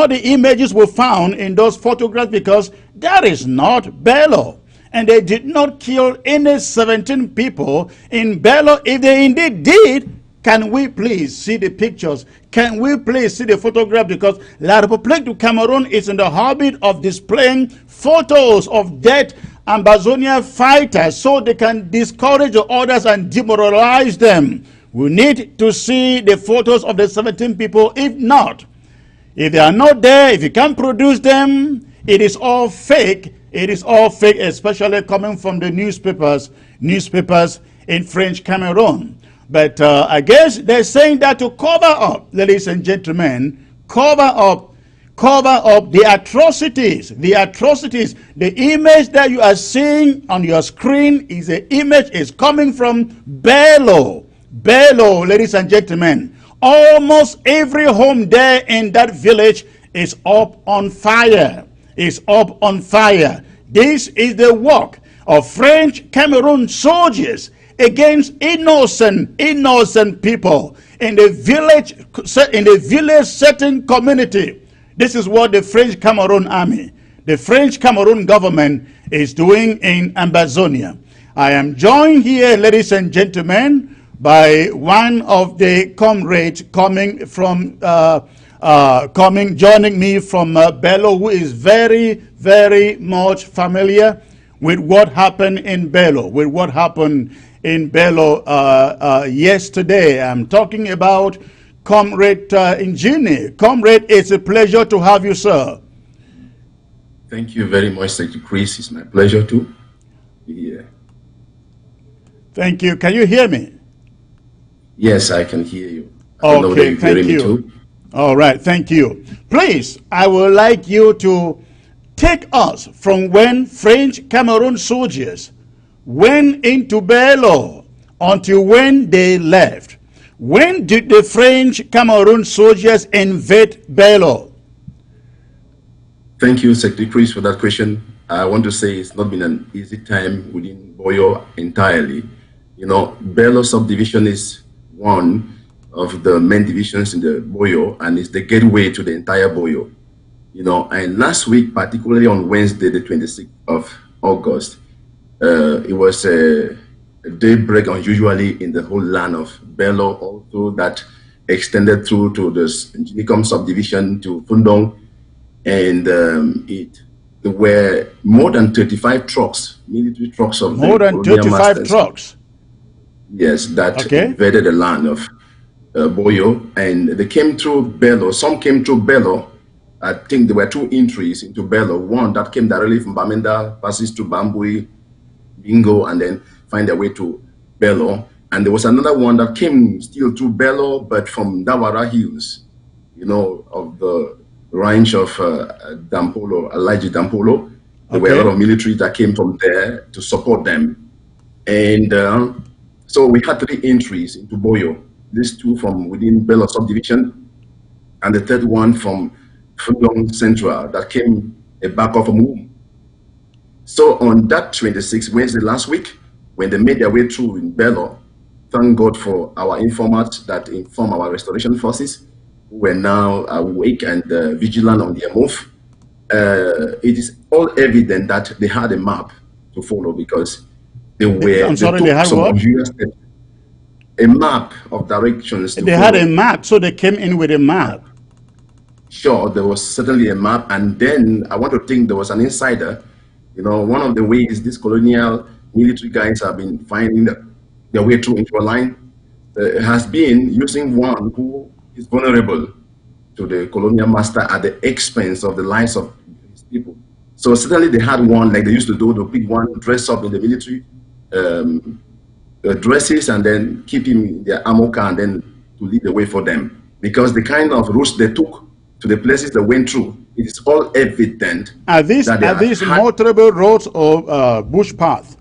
the images we found in those photographs, because that is not Bello. And they did not kill any 17 people in Bello. If they indeed did, can we please see the pictures? Can we please see the photograph? Because La République du Cameroon is in the habit of displaying photos of dead Ambazonian fighters so they can discourage the others and demoralize them. We need to see the photos of the 17 people. If not, if they are not there, if you can't produce them, it is all fake. It is all fake, especially coming from the newspapers in French Cameroon. But I guess they're saying that to cover up, ladies and gentlemen, cover up the atrocities, The image that you are seeing on your screen is an image is coming from Bello. Bello, ladies and gentlemen. Almost every home there in that village is up on fire. Is up on fire. This is the work of French Cameroon soldiers against innocent people in the village setting community. This is what the French Cameroon army, the French Cameroon government is doing in Ambazonia. I am joined here, ladies and gentlemen, by one of the comrades coming from joining me from Bello, who is very, very much familiar with what happened in Bello, yesterday. I'm talking about Comrade Ingenie. Comrade, it's a pleasure to have you, sir. Thank you very much, Secretary Chris. It's my pleasure to be here. Thank you. Can you hear me? Yes, I can hear you. Okay, thank you. All right, thank you. Please, I would like you to take us from when French Cameroon soldiers went into Bello until when they left. When did the French Cameroon soldiers invade Bello? Thank you, Secretary Chris, for that question. I want to say it's not been an easy time within Boyo entirely. You know, Bello subdivision is one of the main divisions in the Boyo, and it's the gateway to the entire Boyo. You know, and last week, particularly on Wednesday, the 26th of August, it was a daybreak unusually in the whole land of Bello, also that extended through to the Njinicom subdivision to Fundong, and there were more than 35 trucks, military trucks of more than 35 trucks. Yes, that invaded the land of Boyo, and they came through Bello. Some came through Bello. I think there were two entries into Bello. One that came directly from Bamenda, passes to Bambui, Bingo, and then find their way to Bello. And there was another one that came still through Bello, but from Dawara Hills, you know, of the range of Dampolo, Alaji Dampolo. There were a lot of military that came from there to support them. And so we had three entries into Boyo. These two from within Bello subdivision, and the third one from Fundong Central that came back off from Womb. So on that 26th Wednesday last week, when they made their way through in Bello, thank God for our informants that inform our restoration forces, who were now awake and vigilant on their move. It is all evident that they had a map to follow, because they were a map of directions. They had a map, so they came in with a map. Sure, there was certainly a map, and then I want to think there was an insider. You know, one of the ways these colonial military guys have been finding their way through into a line has been using one who is vulnerable to the colonial master at the expense of the lives of his people. So certainly they had one, like they used to do, the big one, dress up in the military dresses and then keep him in their ammo car and then to lead the way for them. Because the kind of routes they took to the places they went through, it is all evident. Are these motorable roads or bush paths?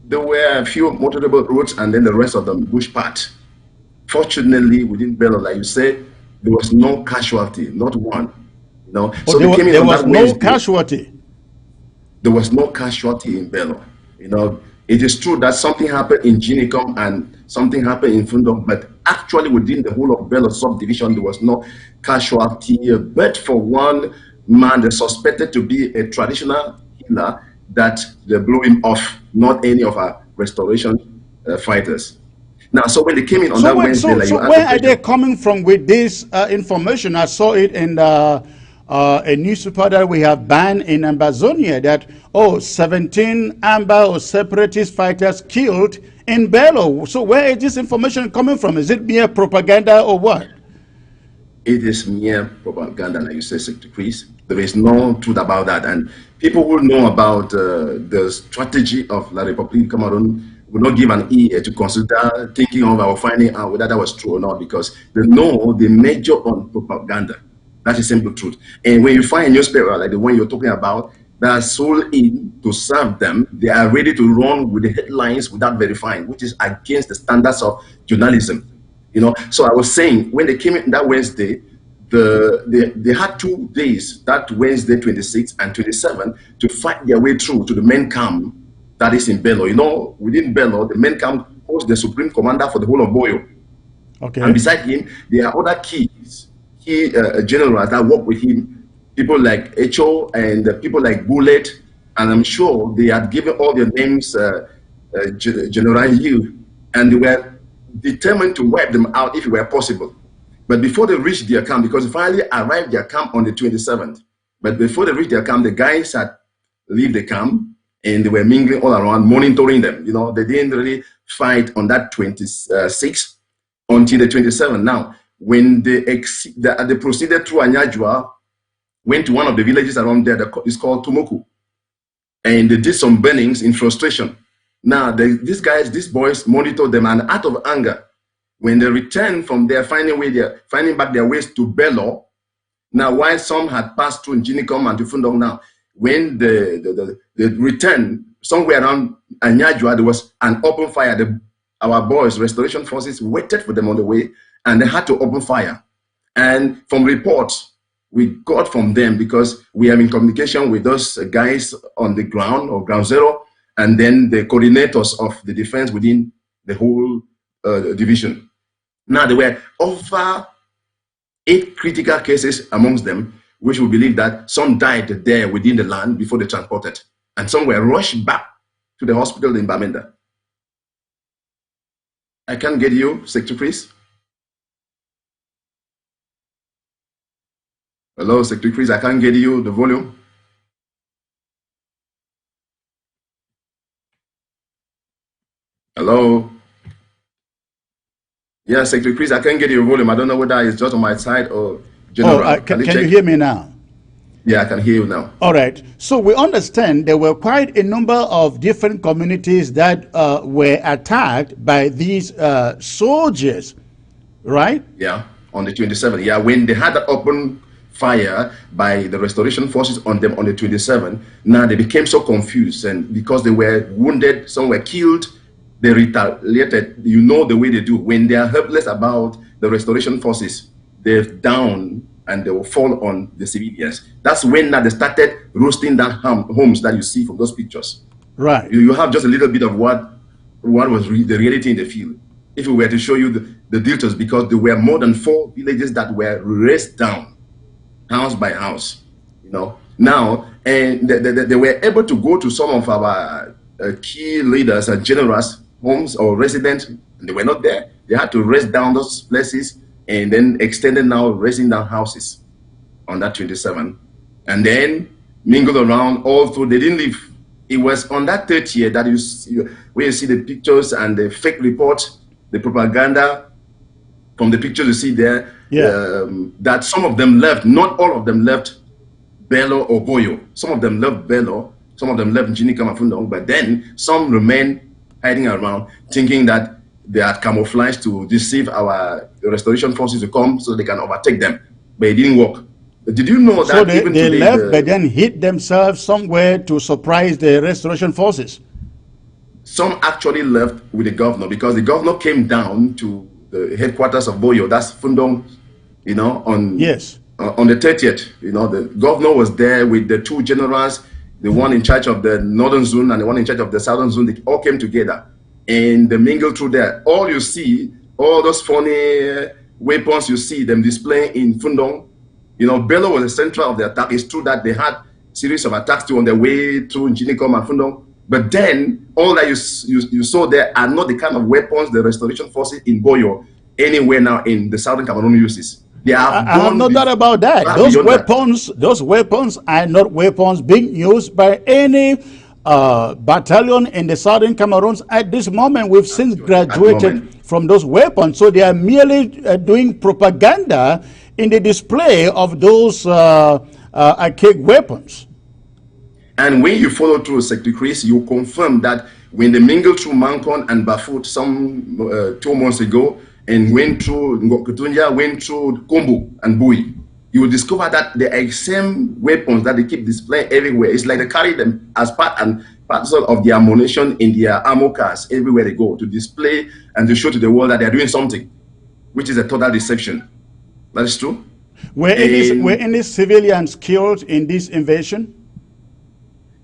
There were a few motorable roads and then the rest of them bush paths. Fortunately, within Bello, like you said, there was no casualty, not one. You know, so there was no casualty. There was no casualty in Bello. You know, it is true that something happened in Ginicom and something happened in Fundong, but actually within the whole of Bello subdivision, there was no casualty. But for one man, they suspected to be a traditional healer, that they blew him off, not any of our restoration fighters. Now, so when they came in on that Wednesday, where are they coming from with this information? I saw it in a newspaper that we have banned in Ambazonia that 17 Amba or separatist fighters killed in Bello. So where is this information coming from? Is it mere propaganda or what? It is mere propaganda, like you say, Secretary Chris. There is no truth about that, and people who know about the strategy of La République Cameroun will not give an ear to consider thinking of or finding out whether that was true or not, because they know they major on propaganda. That's the simple truth. And when you find a newspaper like the one you're talking about that are sold in to serve them, they are ready to run with the headlines without verifying, which is against the standards of journalism. You know, so I was saying when they came in that Wednesday, they had 2 days, that Wednesday 26 and 27, to fight their way through to the main camp that is in Bello. You know, within Bello, the main camp hosts the supreme commander for the whole of Boyo. Okay. And beside him, there are other key generals that work with him, people like Echo and people like Bullet, and I'm sure they had given all their names General Yu, and they were determined to wipe them out if it were possible. But before they reached their camp, because they finally arrived their camp on the 27th, but before they reached their camp, the guys had left the camp and they were mingling all around, monitoring them. You know, they didn't really fight on that 26th until the 27th. Now, when they proceeded through Anyajua, went to one of the villages around there that is called Tumoku, and they did some burnings in frustration. Now, these boys monitored them, and out of anger, when they returned from there, finding back their ways to Bello. Now, while some had passed through Ginicom and to Fundong, now, when they returned somewhere around Anyajua, there was an open fire. Our boys, restoration forces, waited for them on the way, and they had to open fire. And from reports we got from them, because we are in communication with those guys on the ground, or ground zero, and then the coordinators of the defense within the whole division. Now, there were over 8 critical cases amongst them, which we believe that some died there within the land before they transported, and some were rushed back to the hospital in Bamenda. I can't get you, Secretary, please. Hello, Secretary, please. I can't get you the volume. Hello. Yeah, Secretary, please. I can't get your volume. I don't know whether it's just on my side or general. Can you hear me now? Yeah, I can hear you now. All right. So we understand there were quite a number of different communities that were attacked by these soldiers, right? Yeah, on the 27th. Yeah, when they had that open fire by the restoration forces on them on the 27th, now they became so confused, and because they were wounded, some were killed, they retaliated. You know the way they do. When they are helpless about the restoration forces, they're down and they will fall on the civilians. That's when now they started roasting down homes that you see from those pictures. Right. You have just a little bit of what was the reality in the field. If we were to show you the details, because there were more than 4 villages that were razed down, house by house, you know. Now, and they were able to go to some of our key leaders and generals' homes or residents, and they were not there. They had to raze down those places, and then extended now razing down houses on that 27th, and then mingled around all through. They didn't leave. It was on that 3rd year that where you see the pictures and the fake reports, the propaganda. From the pictures you see there, yeah. That some of them left, not all of them left Bello or Boyo. Some of them left Bello, some of them left Ginicom and Fundong, but then some remained hiding around, thinking that they had camouflaged to deceive our restoration forces to come so they can overtake them. But it didn't work. Did you know that so they, even they today, left, but then hid themselves somewhere to surprise the restoration forces? Some actually left with the governor because the governor came down to the headquarters of Boyo, that's Fundong, you know, on the 30th. You know, the governor was there with the two generals, the one in charge of the northern zone and the one in charge of the southern zone. They all came together and they mingled through there. All you see, all those funny weapons you see them displaying in Fundong, you know, Bello was the center of the attack. It's true that they had a series of attacks too on their way through Njinikom and Fundong. But then, all that you saw there are not the kind of weapons the restoration forces in Boyo anywhere now in the southern Cameroon uses. They have I have no doubt about that. Those weapons are not weapons being used by any battalion in the southern Cameroons at this moment. We've since graduated from those weapons, so they are merely doing propaganda in the display of those archaic weapons. And when you follow through, Secretary Chris, you confirm that when they mingled through Mankon and Bafut some 2 months ago, and went through Ngokutunja, went through Kombu and Bui, you will discover that the same weapons that they keep displaying everywhere. It's like they carry them as part and parcel of their ammunition in their ammo cars everywhere they go to display and to show to the world that they are doing something, which is a total deception. That is true. Were any civilians killed in this invasion?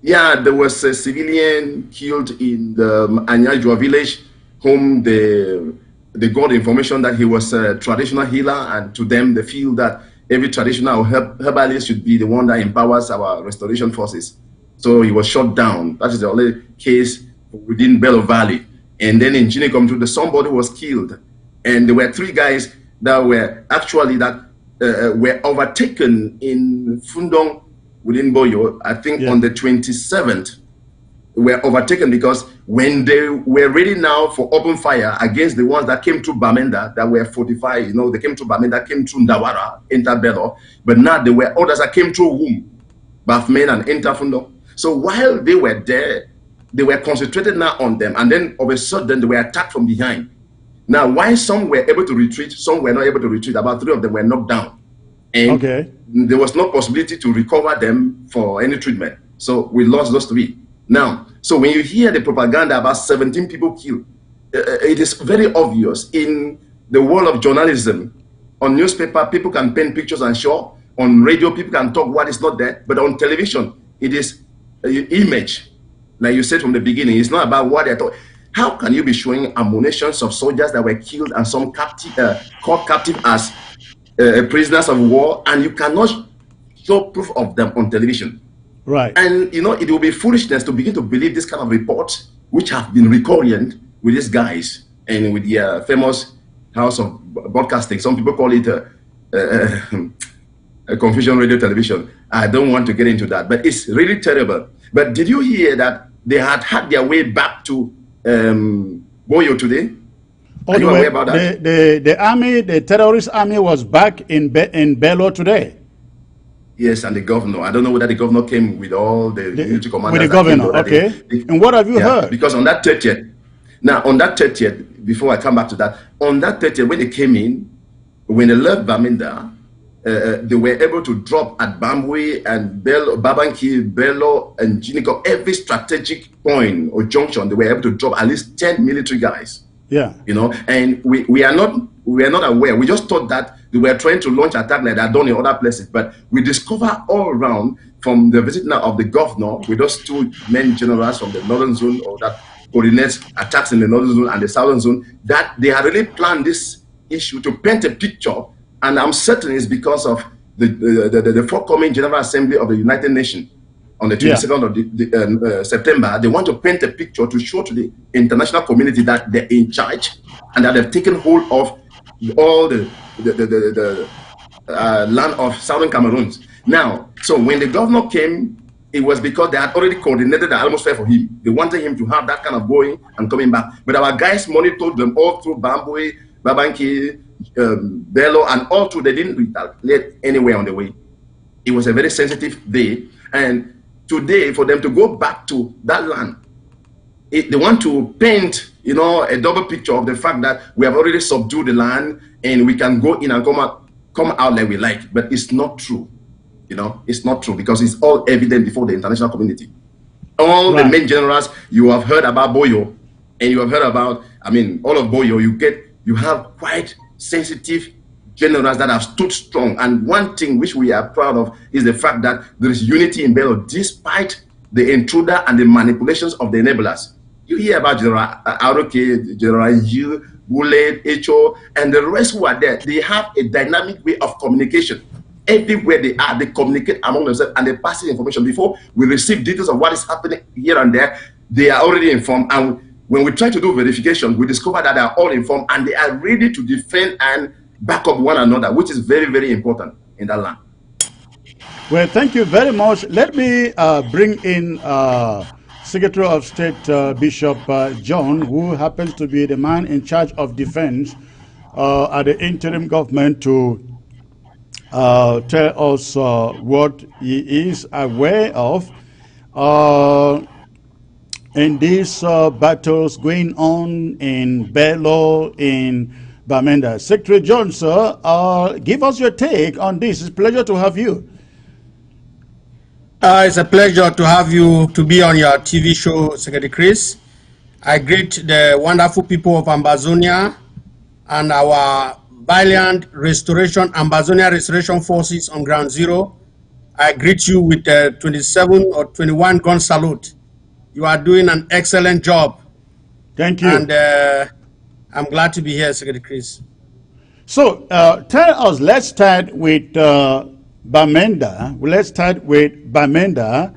Yeah, there was a civilian killed in the Anyajua village, whom they got information that he was a traditional healer, and to them they feel that every traditional herbalist should be the one that empowers our restoration forces. So he was shot down. That is the only case within Bello Valley. And then in Njinikom, somebody was killed. And there were 3 guys that were actually were overtaken in Fundong within Boyo, I think on the 27th, were overtaken because when they were ready now for open fire against the ones that came through Bamenda, that were 45, you know, they came through Bamenda, came through Ndawara, Interbello, but now there were others that came through Wum, Bafmen and Interfundo. So while they were there, they were concentrated now on them, and then all of a sudden they were attacked from behind. Now, while some were able to retreat, some were not able to retreat, about 3 of them were knocked down. And there was no possibility to recover them for any treatment. So we lost those 3. Now, so when you hear the propaganda about 17 people killed, it is very obvious. In the world of journalism, on newspaper, people can paint pictures and show. On radio, people can talk what is not there. But on television, it is image. Like you said from the beginning, it's not about what they're talking. How can you be showing ammunitions of soldiers that were killed and some caught captive as prisoners of war, and you cannot show proof of them on television? Right. And, you know, it will be foolishness to begin to believe this kind of reports, which have been recurrent with these guys and with the famous house of broadcasting. Some people call it a confusion radio television. I don't want to get into that, but it's really terrible. But did you hear that they had their way back to Boyo today? Are you aware about that? The army, the terrorist army, was back in Bello today. Yes, and the governor. I don't know whether the governor came with all the military commanders. With the governor, okay. And what have you heard? Because on that 30th, now on that 30th, before I come back to that, on that 30th, when they came in, when they left Bamenda, they were able to drop at Bambwe and Bello, Babanki, Bello, and Njinikom, every strategic point or junction, they were able to drop at least 10 military guys. Yeah. You know, and we are not aware. We just thought that they were trying to launch attack like that done in other places. But we discover all around from the visit now of the governor with those 2 men generals from the northern zone, or that coordinates attacks in the northern zone and the southern zone, that they had really planned this issue to paint a picture. And I'm certain it's because of the forthcoming General Assembly of the United Nations on the 22nd of September. They want to paint a picture to show to the international community that they're in charge and that they've taken hold of all the land of southern Cameroons. Now, so when the governor came, it was because they had already coordinated the atmosphere for him. They wanted him to have that kind of going and coming back. But our guys monitored them all through Bambwe, Babanki, Bello, and all through. They didn't retaliate anywhere on the way. It was a very sensitive day. And today, for them to go back to that land they want to paint, you know, a double picture of the fact that we have already subdued the land and we can go in and come out like we like. But it's not true. You know, it's not true, because it's all evident before the international community. All the main generals you have heard about Boyo, and you have heard about, I mean, all of Boyo, you have quite sensitive generals that have stood strong. And one thing which we are proud of is the fact that there is unity in Bello despite the intruder and the manipulations of the enablers. You hear about General Aroke, General Yu, Bullet, Echo, and the rest who are there. They have a dynamic way of communication. Everywhere they are, they communicate among themselves and they pass information. Before we receive details of what is happening here and there, they are already informed. And when we try to do verification, we discover that they are all informed and they are ready to defend and back up one another, which is very, very important in that land. Well, thank you very much. Let me bring in Secretary of State Bishop John, who happens to be the man in charge of defense at the interim government, to tell us what he is aware of in these battles going on in Bello, in Bamenda. Secretary John, sir, give us your take on this. It's a pleasure to have you. It's a pleasure to have you to be on your TV show, Secretary Chris. I greet the wonderful people of Ambazonia and our valiant Ambazonia Restoration Forces on Ground Zero. I greet you with a 27 or 21 gun salute. You are doing an excellent job. Thank you. And I'm glad to be here, Secretary Chris. So tell us, let's start with Bamenda. Let's start with Bamenda.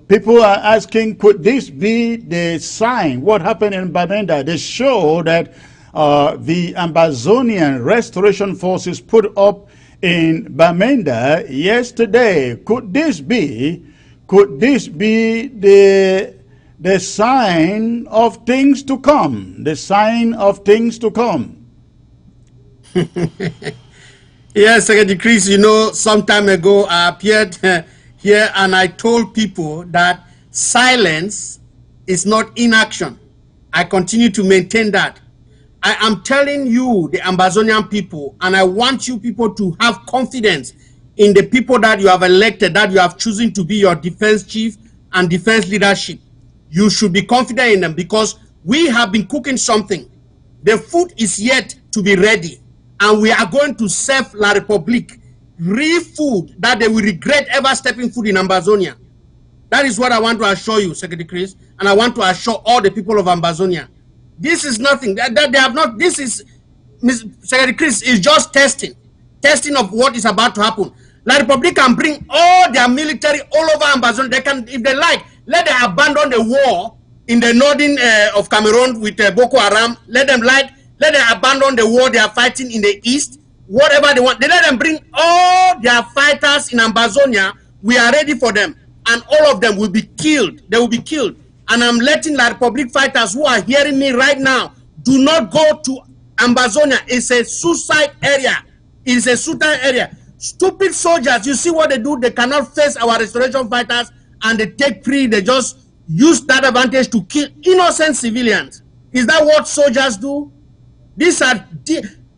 People are asking, could this be the sign? What happened in Bamenda? They show that the Ambazonian Restoration Forces put up in Bamenda yesterday. Could this be the sign of things to come? The sign of things to come. Yes, Secretary Chris, you know, some time ago I appeared here and I told people that silence is not inaction. I continue to maintain that. I am telling you, the Ambazonian people, and I want you people to have confidence in the people that you have elected, that you have chosen to be your defense chief and defense leadership. You should be confident in them, because we have been cooking something. The food is yet to be ready, and we are going to serve La Republique real food that they will regret ever stepping foot in Ambazonia. That is what I want to assure you, Secretary Chris, and I want to assure all the people of Ambazonia. This is nothing that they have not. This is, Secretary Chris, is just testing of what is about to happen. La Republique can bring all their military all over Ambazonia. They can, if they like, let them abandon the war in the northern of Cameroon with Boko Haram. Let them abandon the war they are fighting in the east. Whatever they want, they let them bring all their fighters in Ambazonia. We are ready for them, and all of them will be killed. They will be killed. And I'm letting La Republique fighters who are hearing me right now, do not go to Ambazonia. It's a suicide area. It's a suicide area. Stupid soldiers, you see what they do? They cannot face our restoration fighters, and they take free. They just use that advantage to kill innocent civilians. Is that what soldiers do? These are,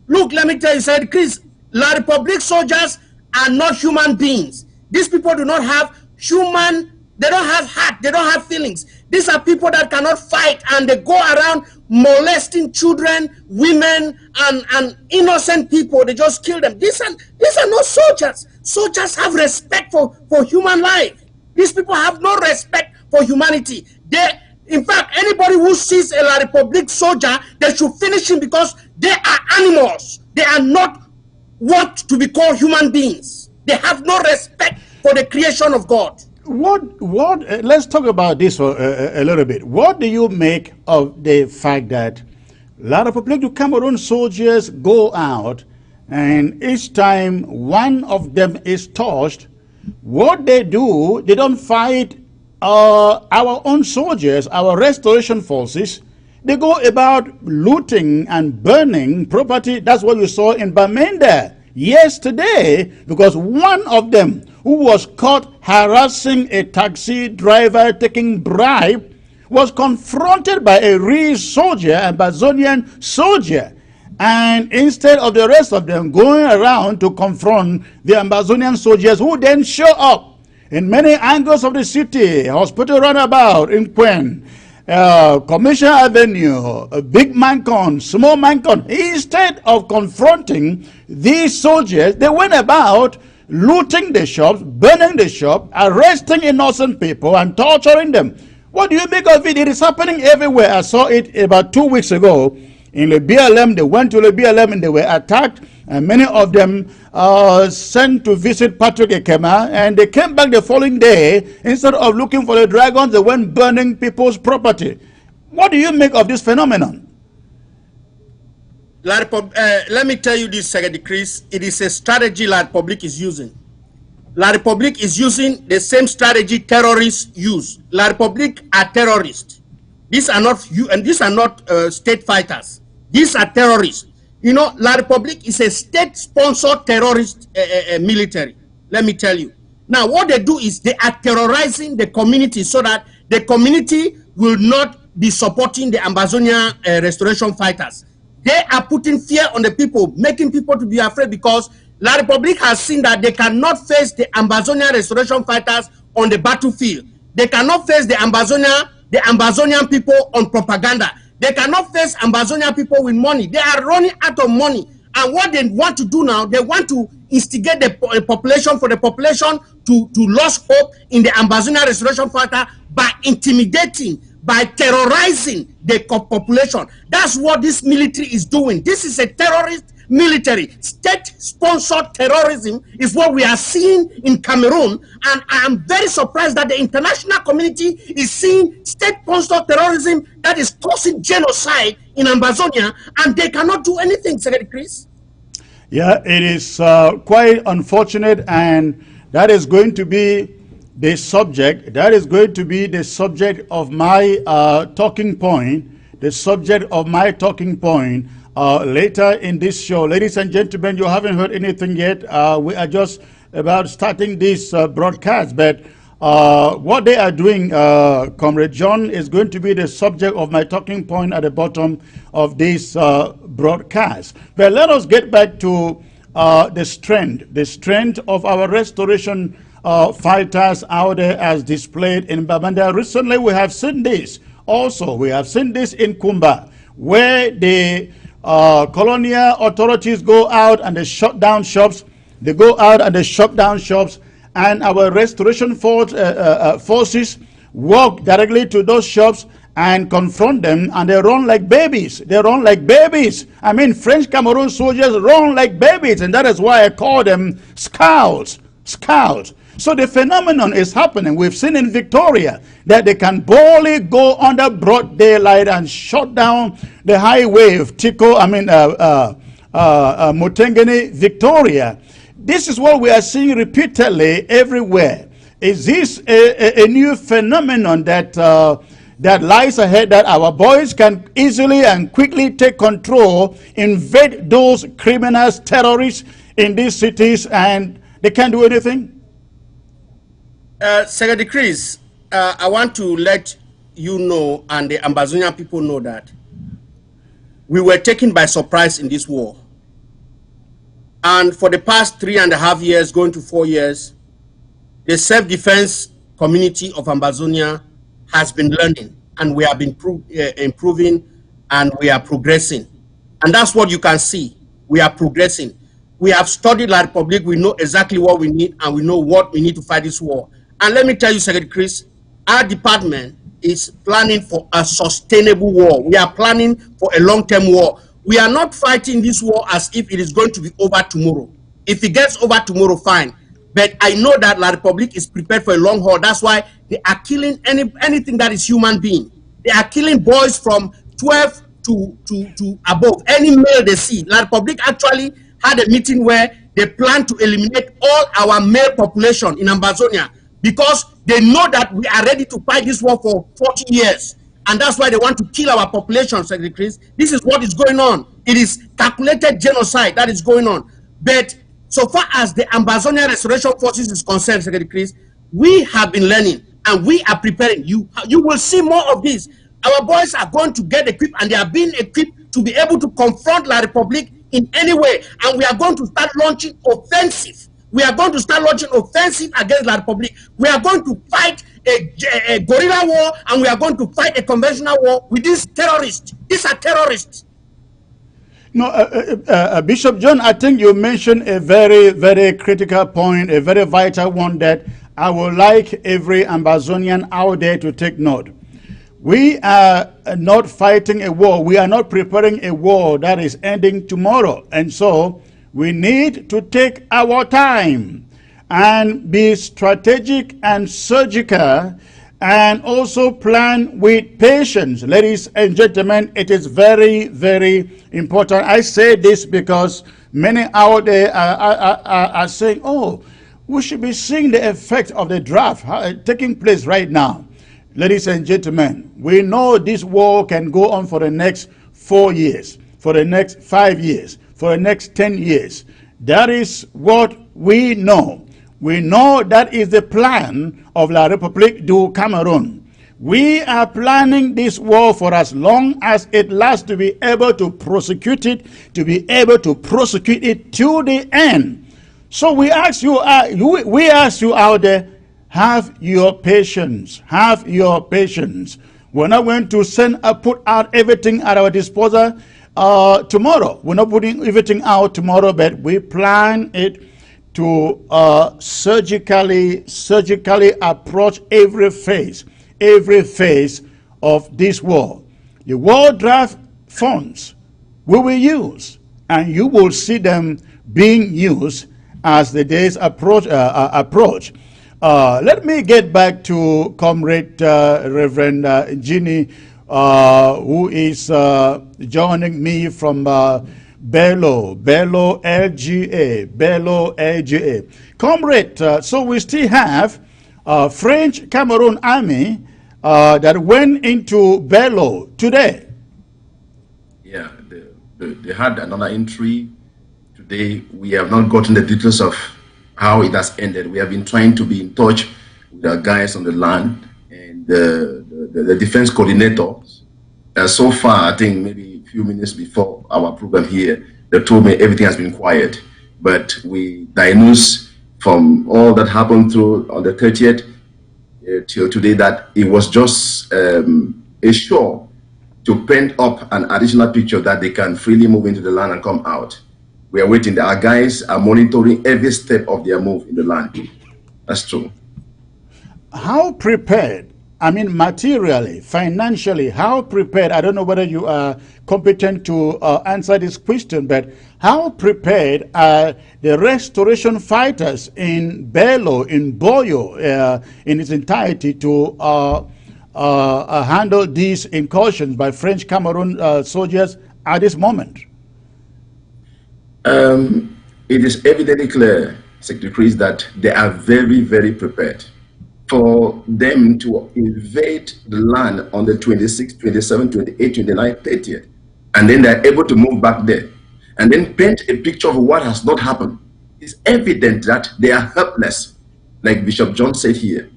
look, let me tell you, said Chris, La Republique soldiers are not human beings. These people do not have they don't have heart, they don't have feelings. These are people that cannot fight, and they go around molesting children, women, and innocent people. They just kill them. These are not soldiers. Soldiers have respect for human life. These people have no respect for humanity. In fact, anybody who sees a La Republique soldier, they should finish him, because they are animals. They are not what to be called human beings. They have no respect for the creation of God. Let's talk about this for a little bit. What do you make of the fact that La Republique du Cameroon soldiers go out, and each time one of them is touched, what they do, they don't fight our own soldiers, our restoration forces. They go about looting and burning property. That's what you saw in Bamenda yesterday, because one of them, who was caught harassing a taxi driver, taking bribe, was confronted by a real soldier, Ambazonian soldier. And instead of the rest of them going around to confront the Ambazonian soldiers who then show up in many angles of the city, hospital runabout in Quen, Commercial Avenue, Big Mancon, Small Mancon, instead of confronting these soldiers, they went about looting the shops, burning the shop, arresting innocent people and torturing them. What do you make of it? It is happening everywhere. I saw it about 2 weeks ago in the BLM. They went to the BLM and they were attacked, and many of them sent to visit Patrick Ekema, and they came back the following day. Instead of looking for the dragons, they went burning people's property. What do you make of this phenomenon? Let me tell you this, Secretary Chris. It is a strategy La Republic is using. La Republic is using the same strategy terrorists use. La Republic are terrorists. These are not you, and these are not state fighters. These are terrorists. You know, La Republic is a state-sponsored terrorist military. Let me tell you. Now, what they do is they are terrorizing the community so that the community will not be supporting the Ambazonia restoration fighters. They are putting fear on the people, making people to be afraid, because La Republic has seen that they cannot face the Ambazonia restoration fighters on the battlefield. They cannot face the Ambazonian people on propaganda. They cannot face Ambazonian people with money. They are running out of money. And what they want to do now, they want to instigate the population, for the population to lose hope in the Ambazonia restoration fighter by intimidating, by terrorizing the population. That's what this military is doing. This is a terrorist military. State-sponsored terrorism is what we are seeing in Cameroon, and I am very surprised that the international community is seeing state-sponsored terrorism that is causing genocide in Ambazonia, and they cannot do anything, Secretary Chris. Yeah, it is quite unfortunate, and that is going to be the subject. That is going to be the subject of my talking point. The subject of my talking point later in this show. Ladies and gentlemen, you haven't heard anything yet. We are just about starting this broadcast, but what they are doing, Comrade John, is going to be the subject of my talking point at the bottom of this broadcast. But let us get back to the strength of our restoration fighters out there as displayed in BAMENDA. Recently, we have seen this. Also, we have seen this in Kumba, where the colonial authorities go out and they shut down shops. They go out and they shut down shops, and our restoration forces walk directly to those shops and confront them, and they run like babies. They run like babies. I mean, French Cameroon soldiers run like babies, and that is why I call them scouts. Scouts. So the phenomenon is happening. We've seen in Victoria that they can boldly go under broad daylight and shut down the highway of Motengene, Victoria. This is what we are seeing repeatedly everywhere. Is this a new phenomenon that that lies ahead, that our boys can easily and quickly take control, invade those criminals, terrorists in these cities, and they can't do anything? Secretary Chris, I want to let you know, and the Ambazonian people know, that we were taken by surprise in this war. And for the past 3.5 years, going to 4 years, the self-defense community of Ambazonia has been learning, and we have been improving, and we are progressing. And that's what you can see. We are progressing. We have studied La Republic. We know exactly what we need, and we know what we need to fight this war. And let me tell you, Secretary Chris, our department is planning for a sustainable war. We are planning for a long-term war. We are not fighting this war as if it is going to be over tomorrow. If it gets over tomorrow, fine. But I know that La Republic is prepared for a long haul. That's why they are killing anything that is human being. They are killing boys from 12 to above. Any male they see. La Republic actually had a meeting where they plan to eliminate all our male population in Ambazonia, because they know that we are ready to fight this war for 40 years. And that's why they want to kill our population, Secretary Chris. This is what is going on. It is calculated genocide that is going on. But so far as the Ambazonia Restoration Forces is concerned, Secretary Chris, we have been learning. and we are preparing. You will see more of this. Our boys are going to get equipped, and they are being equipped to be able to confront La Republique in any way. And we are going to start launching offensive. We are going to start launching offensive against La Republique. We are going to fight a guerrilla war, and we are going to fight a conventional war with these terrorists. These are terrorists. No, Bishop John, I think you mentioned a very, very critical point, a very vital one that I would like every Ambazonian out there to take note. We are not fighting a war. We are not preparing a war that is ending tomorrow. And so we need to take our time and be strategic and surgical, and also plan with patience. Ladies and gentlemen, it is very, very important. I say this because many out there are saying, oh, we should be seeing the effect of the draft taking place right now. Ladies and gentlemen, we know this war can go on for the next 4 years, for the next 5 years, for the next 10 years. That is what we know. We know that is the plan of La République du Cameroun. We are planning this war for as long as it lasts, to be able to prosecute it, to be able to prosecute it to the end. So we ask you out there, have your patience. Have your patience. We're not going to put out everything at our disposal tomorrow. We're not putting everything out tomorrow, but we plan it to surgically approach every phase of this war. The war draft funds we will use, and you will see them being used as the days approach. Let me get back to Comrade Reverend Ginny, who is joining me from Bello LGA. Comrade, so we still have French Cameroon army that went into Bello today. Yeah, they had another entry today. We have not gotten the details of how it has ended. We have been trying to be in touch with our guys on the land and the defense coordinators. So far, I think maybe a few minutes before our program here, they told me everything has been quiet. But we diagnosed from all that happened through on the 30th till today that it was just a show to paint up an additional picture that they can freely move into the land and come out. We are waiting. Our guys are monitoring every step of their move in the land. That's true. How prepared, I mean materially, financially, how prepared, I don't know whether you are competent to answer this question, but how prepared are the restoration fighters in Bello, in Boyo, in its entirety to handle these incursions by French Cameroon soldiers at this moment? It is evidently clear, Secretary Chris, that they are very, very prepared for them to invade the land on the 26th, 27th, 28th, 29th, 30th. And then they're able to move back there and then paint a picture of what has not happened. It's evident that they are helpless, like Bishop John said here.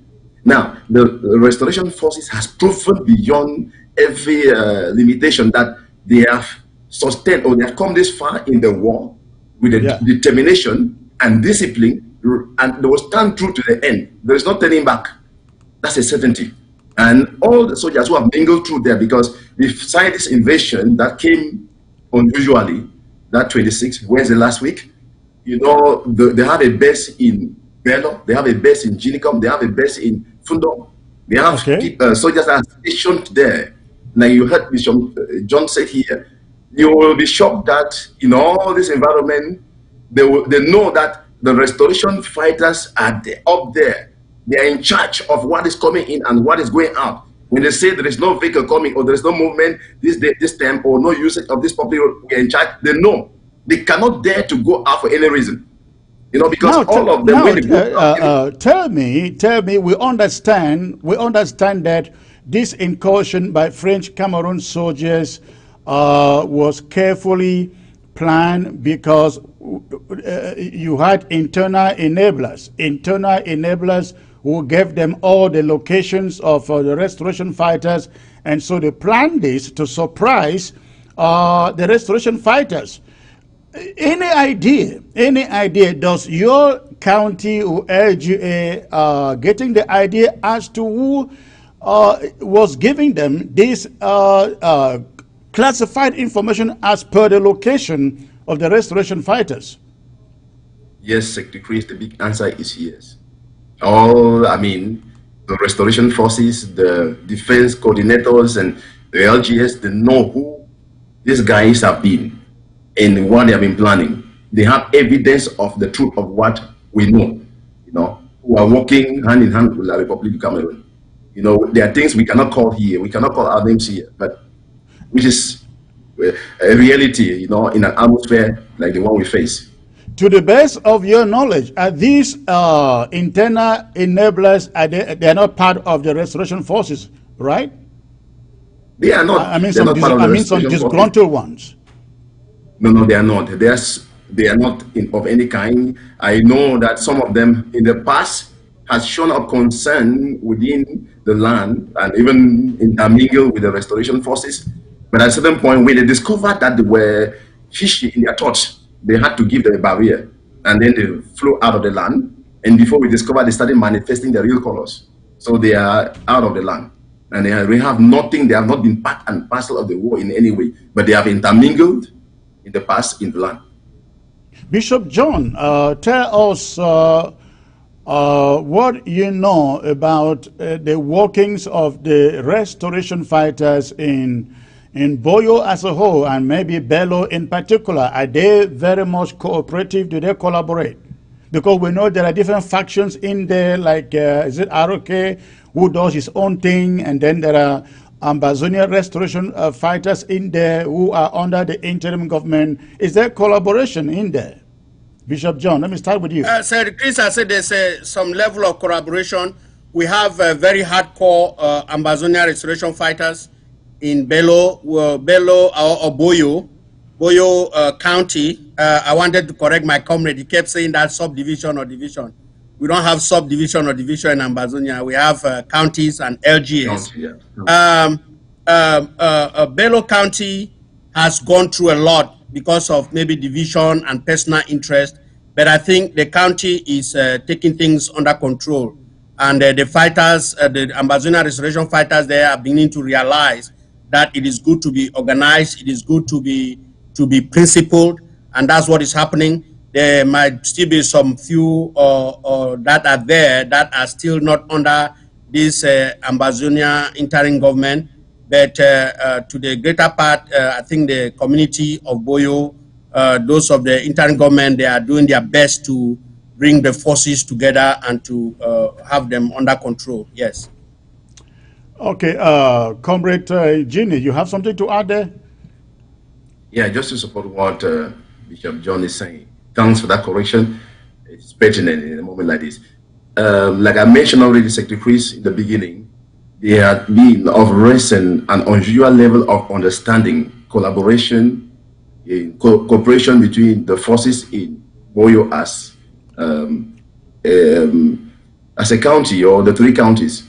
Now, the restoration forces has proven beyond every limitation that they have sustained, or they have come this far in the war with determination and discipline, and they will stand true to the end. There is no turning back. That's a certainty. And all the soldiers who have mingled through there, because beside this invasion that came unusually, that 26th Wednesday last week, you know, they have a base in Bello, they have a base in Ginicom, they have a base in Fundo. They have soldiers that are stationed there. Now you heard Bishop John said here, you will be shocked that in all this environment, they know that the restoration fighters are up there. They are in charge of what is coming in and what is going out. When they say there is no vehicle coming or there is no movement this time or no usage of this public road, we are in charge. They know. They cannot dare to go out for any reason. You know, because now, all of them. Tell me, we understand that this incursion by French Cameroon soldiers was carefully planned because you had internal enablers who gave them all the locations of the restoration fighters. And so they planned this to surprise the restoration fighters. Any idea, does your county or LGA getting the idea as to who was giving them this classified information as per the location of the restoration fighters? Yes, Secretary Chris, the big answer is yes. The restoration forces, the defense coordinators, and the LGS, they know who these guys have been and what they have been planning. They have evidence of the truth of what we know, who are working hand in hand with the Republic of Cameroon. There are things we cannot call here. We cannot call our names here, but which is a reality, in an atmosphere like the one we face. To the best of your knowledge, are these internal enablers, they are not part of the restoration forces, right? They are not. I mean, some disgruntled ones. No, they are not. They are not of any kind. I know that some of them in the past has shown up concern within the land and even intermingled with the restoration forces. But at a certain point, when they discovered that they were fishy in their thoughts, they had to give them a barrier, and then they flew out of the land. And before we discovered, they started manifesting their real colors. So they are out of the land, and they have nothing. They have not been part and parcel of the war in any way, but they have intermingled in the past in the land. Bishop John, tell us what you know about the workings of the restoration fighters in Boyo as a whole, and maybe Bello in particular. Are they very much cooperative? Do they collaborate? Because we know there are different factions in there, like is it ROK, who does his own thing, and then there are Ambazonia restoration fighters in there who are under the interim government. Is there collaboration in there? Bishop John, let me start with you. Sir Chris, I said there's some level of collaboration. We have very hardcore Ambazonia restoration fighters in Bello or Boyo County. I wanted to correct my comrade. He kept saying that subdivision or division. We don't have subdivision or division in Ambazonia. We have counties and LGS. Bello County has gone through a lot because of maybe division and personal interest, but I think the county is taking things under control. And the fighters, the Ambazonia restoration fighters there are beginning to realize that it is good to be organized, it is good to be principled, and that's what is happening. There might still be some few that are there that are still not under this Ambazonia interim government, but to the greater part, I think the community of Boyo, those of the interim government, they are doing their best to bring the forces together and to have them under control. Yes. Okay, Comrade Ginny, you have something to add there? Yeah, just to support what Bishop John is saying. Thanks for that correction. It's pertinent in a moment like this. Like I mentioned already, Secretary Chris, in the beginning, there had been of recent an unusual level of understanding, collaboration, cooperation between the forces in Boyo as a county or the three counties,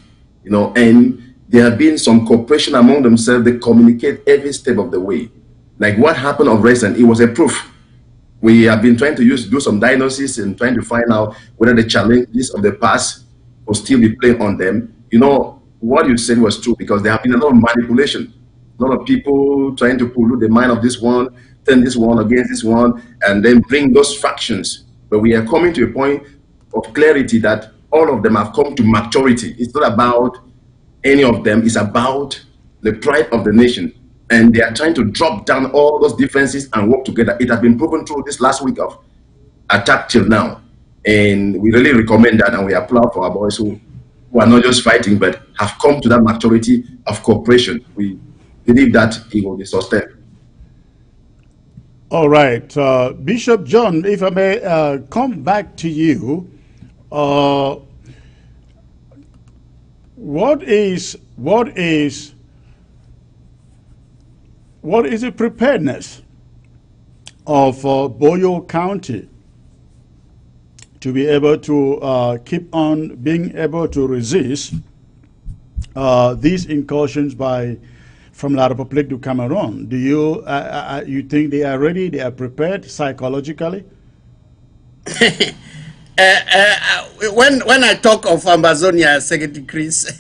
and there have been some cooperation among themselves. They communicate every step of the way. Like what happened of recent, it was a proof. We have been trying to do some diagnosis and trying to find out whether the challenges of the past will still be playing on them. What you said was true, because there have been a lot of manipulation, a lot of people trying to pollute the mind of this one, turn this one against this one, and then bring those factions. But we are coming to a point of clarity that all of them have come to maturity. It's not about any of them, it's about the pride of the nation. And they are trying to drop down all those differences and work together. It has been proven through this last week of attack till now. And we really recommend that, and we applaud for our boys who are not just fighting, but have come to that maturity of cooperation. We believe that it will be sustained. All right. Bishop John, if I may come back to you, what is the preparedness of Boyo County to be able to keep on being able to resist these incursions from La République du Cameroon? Do you you think they are ready? They are prepared psychologically? When I talk of Ambazonia, Secretary Chris,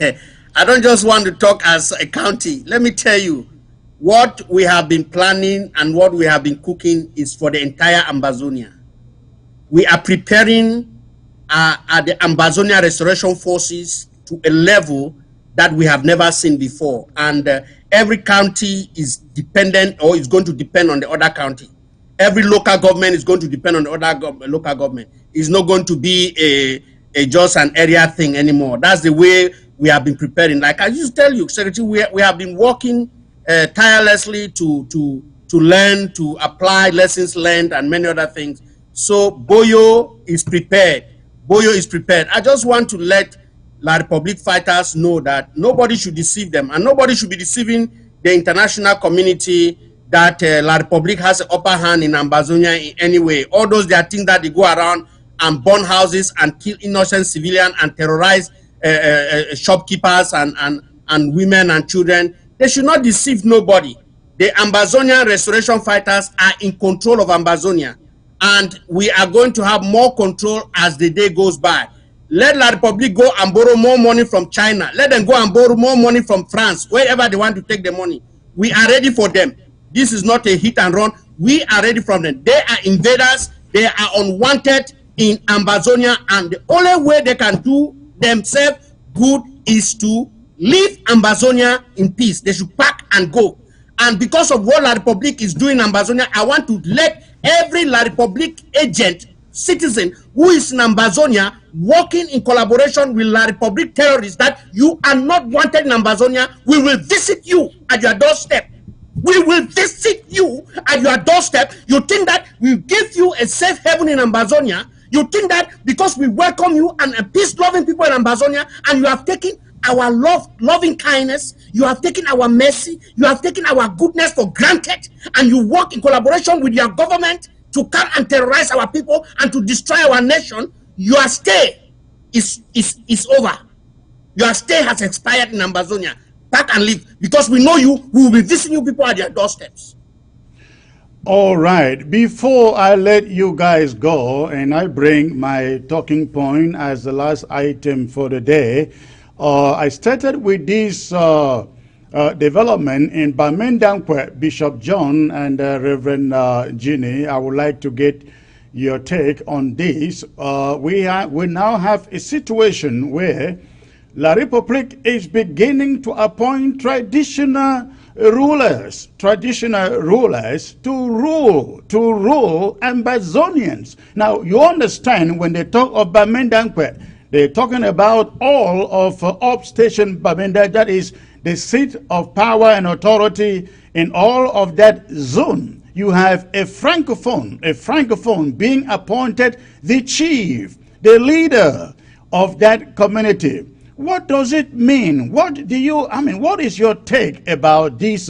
I don't just want to talk as a county. Let me tell you, what we have been planning and what we have been cooking is for the entire Ambazonia. We are preparing the Ambazonia Restoration Forces to a level that we have never seen before. And every county is dependent or is going to depend on the other county. Every local government is going to depend on the other local government. It's not going to be a just an area thing anymore. That's the way we have been preparing. Like I used to tell you, Secretary, we have been working tirelessly to learn, to apply lessons learned and many other things. So Boyo is prepared. Boyo is prepared. I just want to let La République fighters know that nobody should deceive them, and nobody should be deceiving the international community that La République has an upper hand in Ambazonia in any way. All those they think that they go around and burn houses and kill innocent civilians and terrorize shopkeepers and women and children. They should not deceive nobody. The Ambazonian restoration fighters are in control of Ambazonia, and we are going to have more control as the day goes by. Let La République go and borrow more money from China. Let them go and borrow more money from France, wherever they want to take the money. We are ready for them. This is not a hit and run. We are ready for them. They are invaders. They are unwanted in Ambazonia, and the only way they can do themselves good is to leave Ambazonia in peace. They should pack and go. And because of what La République is doing in Ambazonia, I want to let every La République agent, citizen who is in Ambazonia working in collaboration with La République terrorists that you are not wanted in Ambazonia. We will visit you at your doorstep. We will visit you at your doorstep. You think that we give you a safe haven in Ambazonia? You think that because we welcome you and peace-loving people in Ambazonia, and you have taken our loving kindness, you have taken our mercy, you have taken our goodness for granted, and you work in collaboration with your government to come and terrorize our people and to destroy our nation, your stay is over. Your stay has expired in Ambazonia. Pack and leave, because we know you. We will be visiting you people at your doorsteps. All right. Before I let you guys go and I bring my talking point as the last item for the day, I started with this development in BAMENDA, Bishop John and Reverend Ginny. I would like to get your take on this. We now have a situation where La République is beginning to appoint traditional rulers to rule Ambazonians. Now, you understand when they talk of BAMENDA, they're talking about all of upstation BAMENDA, that is the seat of power and authority in all of that zone. You have a francophone being appointed the chief, the leader of that community. What does it mean? What is your take about this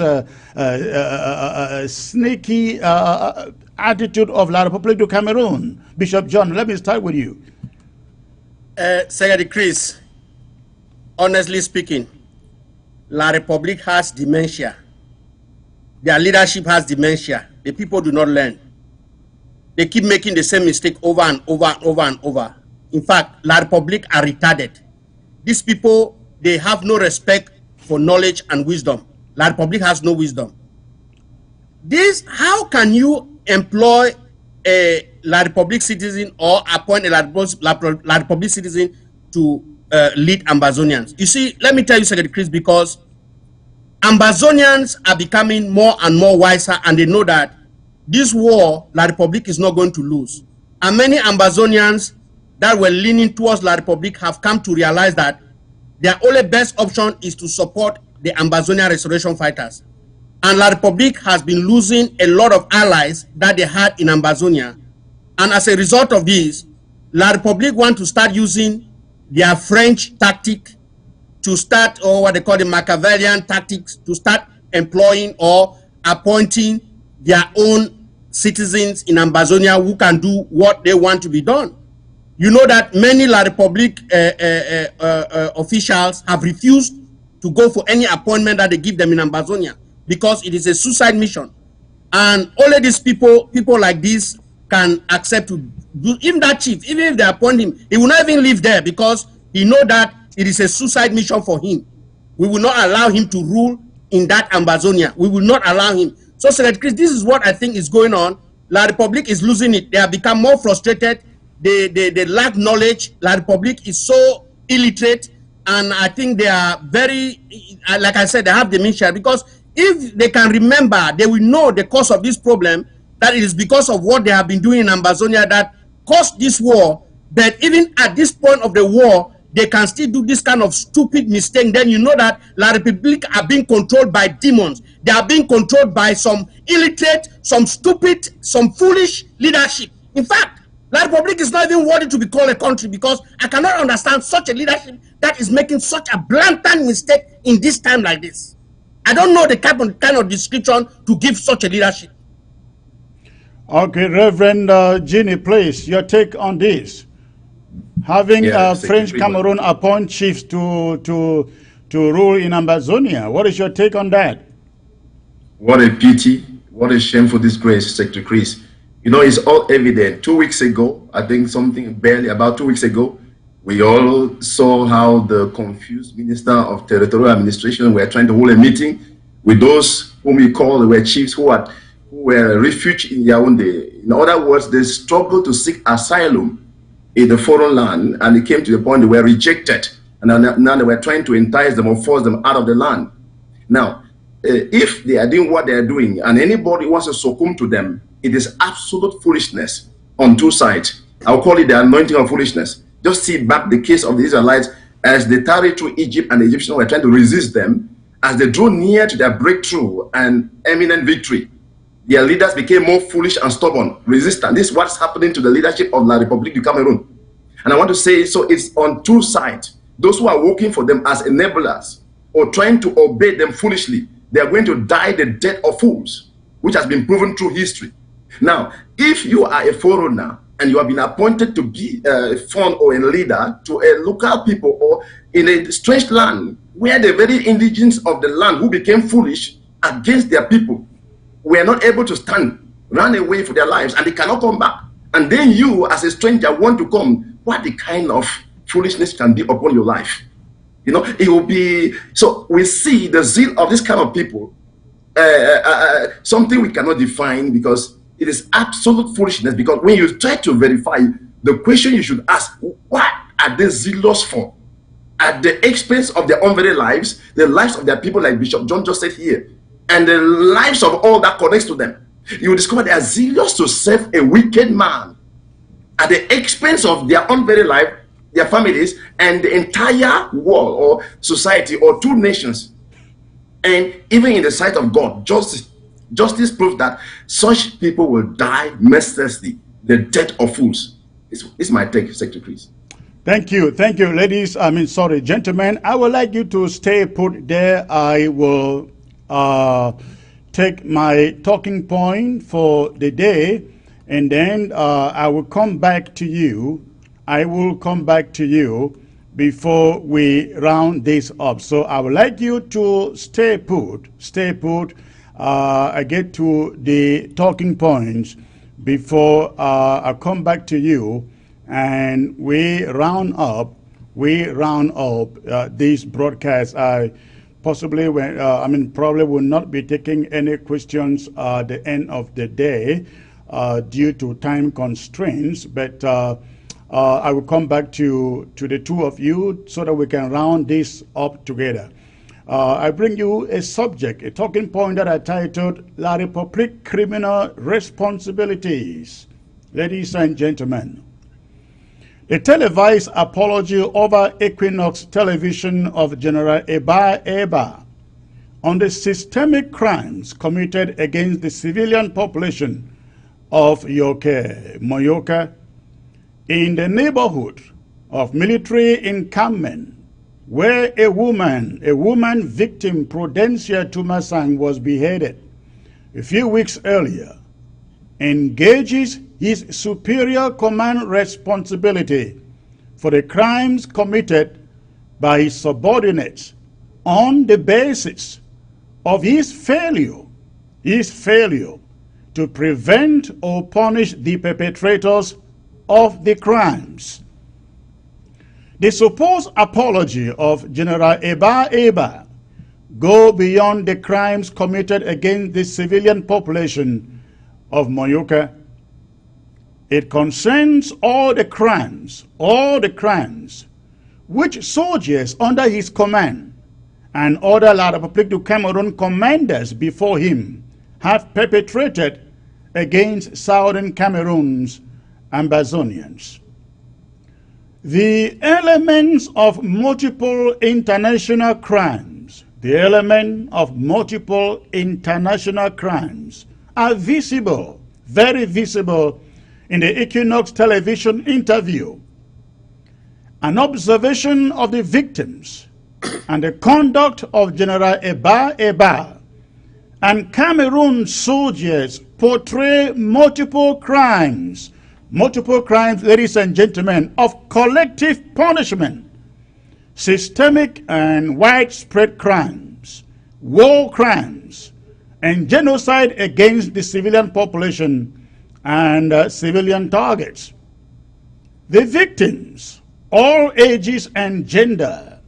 sneaky attitude of La République du Cameroon? Bishop John, let me start with you. Secretary Chris, honestly speaking, La République has dementia. Their leadership has dementia. The people do not learn. They keep making the same mistake over and over and over and over. In fact, La République are retarded. These people, they have no respect for knowledge and wisdom. La République has no wisdom. How can you employ a La République citizen or appoint a La République citizen to lead Ambazonians? You see, let me tell you, Secretary Chris, because Ambazonians are becoming more and more wiser, and they know that this war, La République is not going to lose. And many Ambazonians that were leaning towards La République have come to realize that their only best option is to support the Ambazonian restoration fighters. And La République has been losing a lot of allies that they had in Ambazonia. And as a result of this, La République want to start using their French tactic to start, or what they call the Machiavellian tactics, to start employing or appointing their own citizens in Ambazonia who can do what they want to be done. You know that many La Republique officials have refused to go for any appointment that they give them in Ambazonia because it is a suicide mission. And only these people like this can accept to do. Even that chief, even if they appoint him, he will not even live there because he know that it is a suicide mission for him. We will not allow him to rule in that Ambazonia. We will not allow him. So, Secretary Chris, this is what I think is going on. La Republique is losing it. They have become more frustrated. They lack knowledge. La Republique is so illiterate, and I think they are very, like I said, they have dementia, because if they can remember, they will know the cause of this problem, that it is because of what they have been doing in Ambazonia that caused this war. But even at this point of the war, they can still do this kind of stupid mistake. Then you know that La Republique are being controlled by demons. They are being controlled by some illiterate, some stupid, some foolish leadership. In fact, La Republique is not even worthy to be called a country, because I cannot understand such a leadership that is making such a blatant mistake in this time like this. I don't know the kind of description to give such a leadership. Okay, Reverend Ginny, please, your take on this. Having French Cameroon appoint chiefs to rule in Ambazonia, what is your take on that? What a pity, what a shameful disgrace, Secretary Chris. You know, it's all evident. 2 weeks ago, I think about 2 weeks ago, we all saw how the confused Minister of Territorial Administration were trying to hold a meeting with those whom we call were chiefs who were refugees in Yaoundé. In other words, they struggled to seek asylum in the foreign land, and it came to the point they were rejected, and now they were trying to entice them or force them out of the land. Now, if they are doing what they are doing, and anybody wants to succumb to them, it is absolute foolishness on two sides. I'll call it the anointing of foolishness. Just see back the case of the Israelites as they tarried through Egypt, and the Egyptians were trying to resist them. As they drew near to their breakthrough and eminent victory, their leaders became more foolish and stubborn, resistant. This is what's happening to the leadership of La République du Cameroun. And I want to say, so it's on two sides. Those who are working for them as enablers or trying to obey them foolishly, they are going to die the death of fools, which has been proven through history. Now, if you are a foreigner and you have been appointed to be a fund or a leader to a local people or in a strange land where the very indigenous of the land who became foolish against their people were not able to stand, ran away for their lives, and they cannot come back. And then you, as a stranger, want to come. What the kind of foolishness can be upon your life? You know, it will be. So we see the zeal of this kind of people, something we cannot define, because it is absolute foolishness. Because when you try to verify, the question you should ask, what are they zealous for? At the expense of their own very lives, the lives of their people, like Bishop John just said here, and the lives of all that connects to them. You will discover they are zealous to serve a wicked man at the expense of their own very life, their families, and the entire world or society or two nations. And even in the sight of God, justice proves that such people will die mercilessly, the death of fools. This is my take, Secretary Chris. Thank you, ladies. Gentlemen. I would like you to stay put there. I will take my talking point for the day, and then I will come back to you. I will come back to you before we round this up. So I would like you to stay put. I get to the talking points before I come back to you, and we round up this broadcast. I possibly probably will not be taking any questions at the end of the day due to time constraints, but I will come back to the two of you so that we can round this up together. I bring you a subject, a talking point that I titled La République Criminal Responsibilities. Ladies and gentlemen, the televised apology over Equinox Television of General Eba on the systemic crimes committed against the civilian population of Moyoka in the neighborhood of military encampment, where a woman victim, Prudencia Tumasang, was beheaded a few weeks earlier, engages his superior command responsibility for the crimes committed by his subordinates on the basis of his failure to prevent or punish the perpetrators of the crimes. The supposed apology of General Eba go beyond the crimes committed against the civilian population of Moyoka. It concerns all the crimes which soldiers under his command and other La République du Cameroon commanders before him have perpetrated against southern Cameroon's Ambazonians. The elements of multiple international crimes, are visible, very visible, in the Equinox television interview. An observation of the victims and the conduct of General Eba and Cameroon soldiers portray multiple crimes, ladies and gentlemen, of collective punishment, systemic and widespread crimes, war crimes, and genocide against the civilian population and civilian targets. The victims, all ages and gender,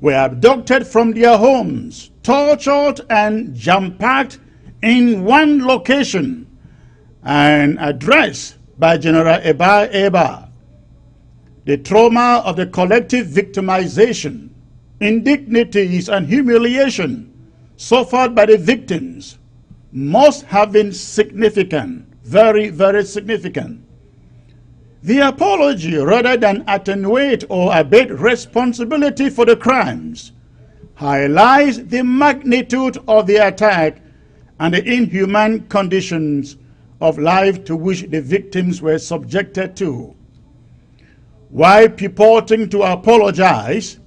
were abducted from their homes, tortured and jam-packed in one location and addressed by General Eba. The trauma of the collective victimization, indignities and humiliation suffered by the victims must have been significant, very, very significant. The apology, rather than attenuate or abate responsibility for the crimes, highlights the magnitude of the attack and the inhuman conditions of life to which the victims were subjected to. While purporting to apologize,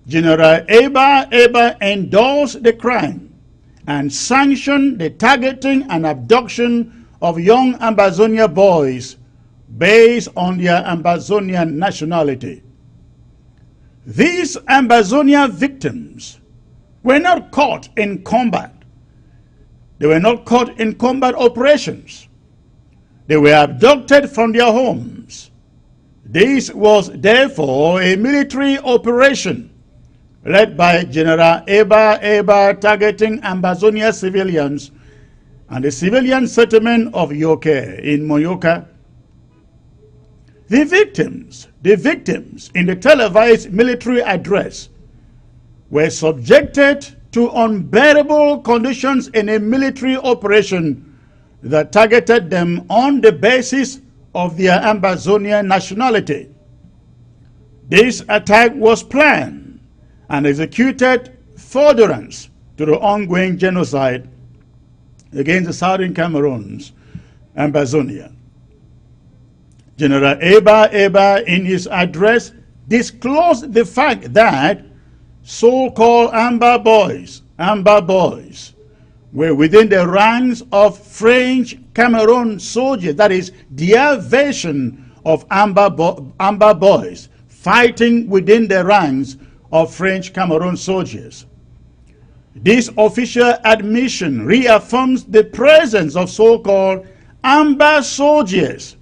General Eba endorsed the crime and sanctioned the targeting and abduction of young Ambazonia boys based on their Ambazonian nationality. These Ambazonia victims were not caught in combat. They were not caught in combat operations. They were abducted from their homes. This was therefore a military operation led by General Eba targeting Ambazonia civilians and the civilian settlement of Yoke in Moyoka. The victims in the televised military address were subjected to unbearable conditions in a military operation that targeted them on the basis of their Ambazonian nationality. This attack was planned and executed furtherance to the ongoing genocide against the southern Cameroun's Ambazonia. General Eba in his address disclosed the fact that so-called Amber boys were within the ranks of French Cameroon soldiers, that is their version of Amber boys, fighting within the ranks of French Cameroon soldiers. This official admission reaffirms the presence of so-called Amber soldiers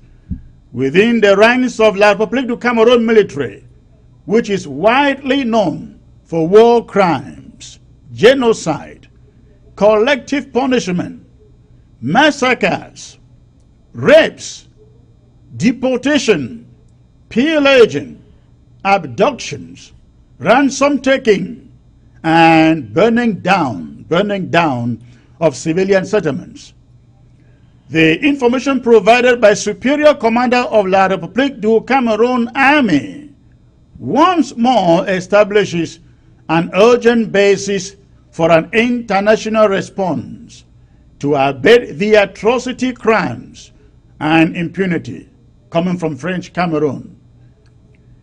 within the ranks of La République du Cameroun military, which is widely known for war crimes, genocide, collective punishment, massacres, rapes, deportation, pillaging, abductions, ransom taking, and burning down of civilian settlements. The information provided by Superior Commander of La République du Cameroun Army once more establishes an urgent basis for an international response to abate the atrocity crimes and impunity coming from French Cameroon.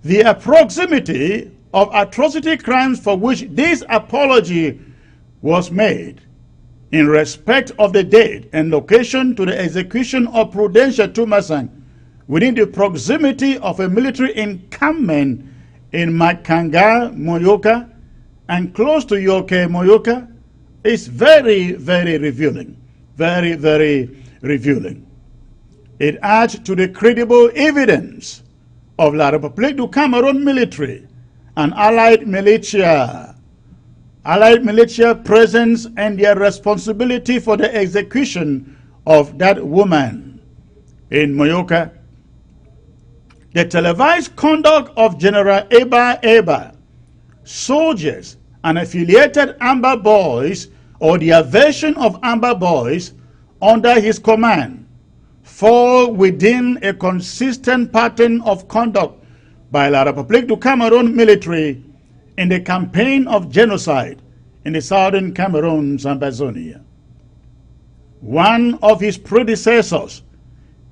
The proximity of atrocity crimes for which this apology was made in respect of the date and location to the execution of Prudential Tumasang within the proximity of a military encampment in Makanga, Moyoka, and close to Yoke, Moyoka, is very, very revealing. Very, very revealing. It adds to the credible evidence of La République du Cameroon military and allied militia presence and their responsibility for the execution of that woman in Moyoka. The televised conduct of General Eba, soldiers and affiliated Amber Boys, or their version of Amber Boys, under his command, fall within a consistent pattern of conduct by La République du Cameroon military in the campaign of genocide in the southern Cameroun'S and Amazonia. One of his predecessors,